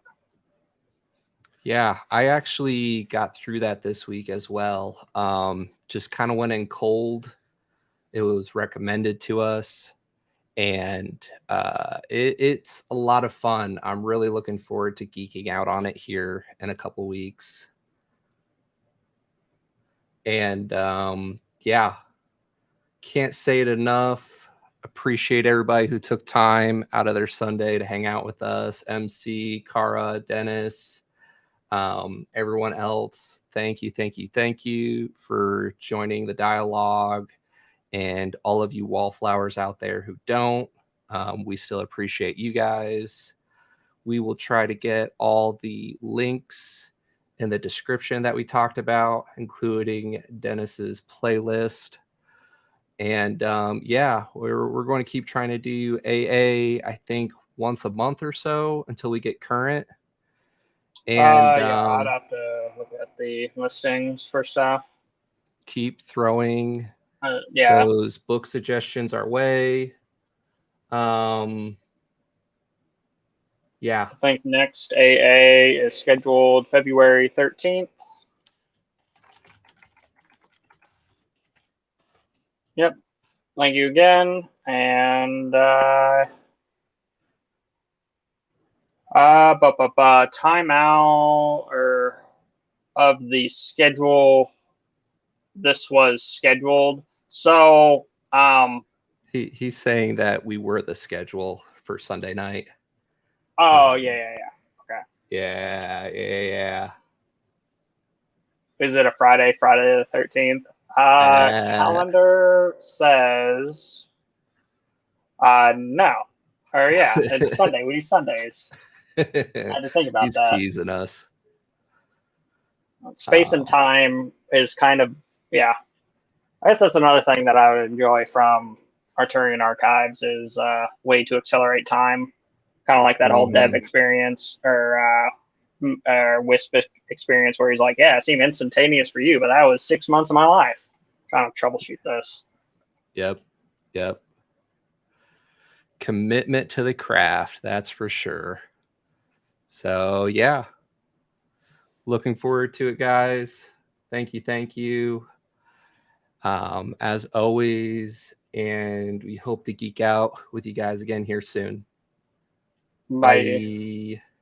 Yeah, I actually got through that this week as well. Just kind of went in cold. It was recommended to us, and it's a lot of fun. I'm really looking forward to geeking out on it here in a couple weeks. And yeah, can't say it enough. Appreciate everybody who took time out of their Sunday to hang out with us. MC, Kara, Dennis, everyone else. Thank you for joining the dialogue. And all of you wallflowers out there who don't, we still appreciate you guys. We will try to get all the links in the description that we talked about, including Dennis's playlist. And yeah, we're going to keep trying to do AA, I think, once a month or so until we get current. And Yeah, I'd have to look at the listings for stuff. Keep throwing Yeah, those book suggestions our way. Yeah, I think next AA is scheduled February 13th. Yep. Thank you again. And timeout or of the schedule. This was scheduled. So he's saying that we were the schedule for Sunday night. Oh, yeah. Okay. Yeah. Is it a Friday the 13th? Calendar says no. Or yeah, it's Sunday. We do Sundays. I had to think about He's that. teasing us. Space and time is kind of, yeah. I guess that's another thing that I would enjoy from Arturian Archives is a way to accelerate time. Kind of like that whole Dev experience or Wisp experience where he's like, yeah, it seemed instantaneous for you, but that was 6 months of my life trying to troubleshoot this. Yep. Commitment to the craft, that's for sure. So yeah, looking forward to it, guys. Thank you. As always, and we hope to geek out with you guys again here soon. Bye.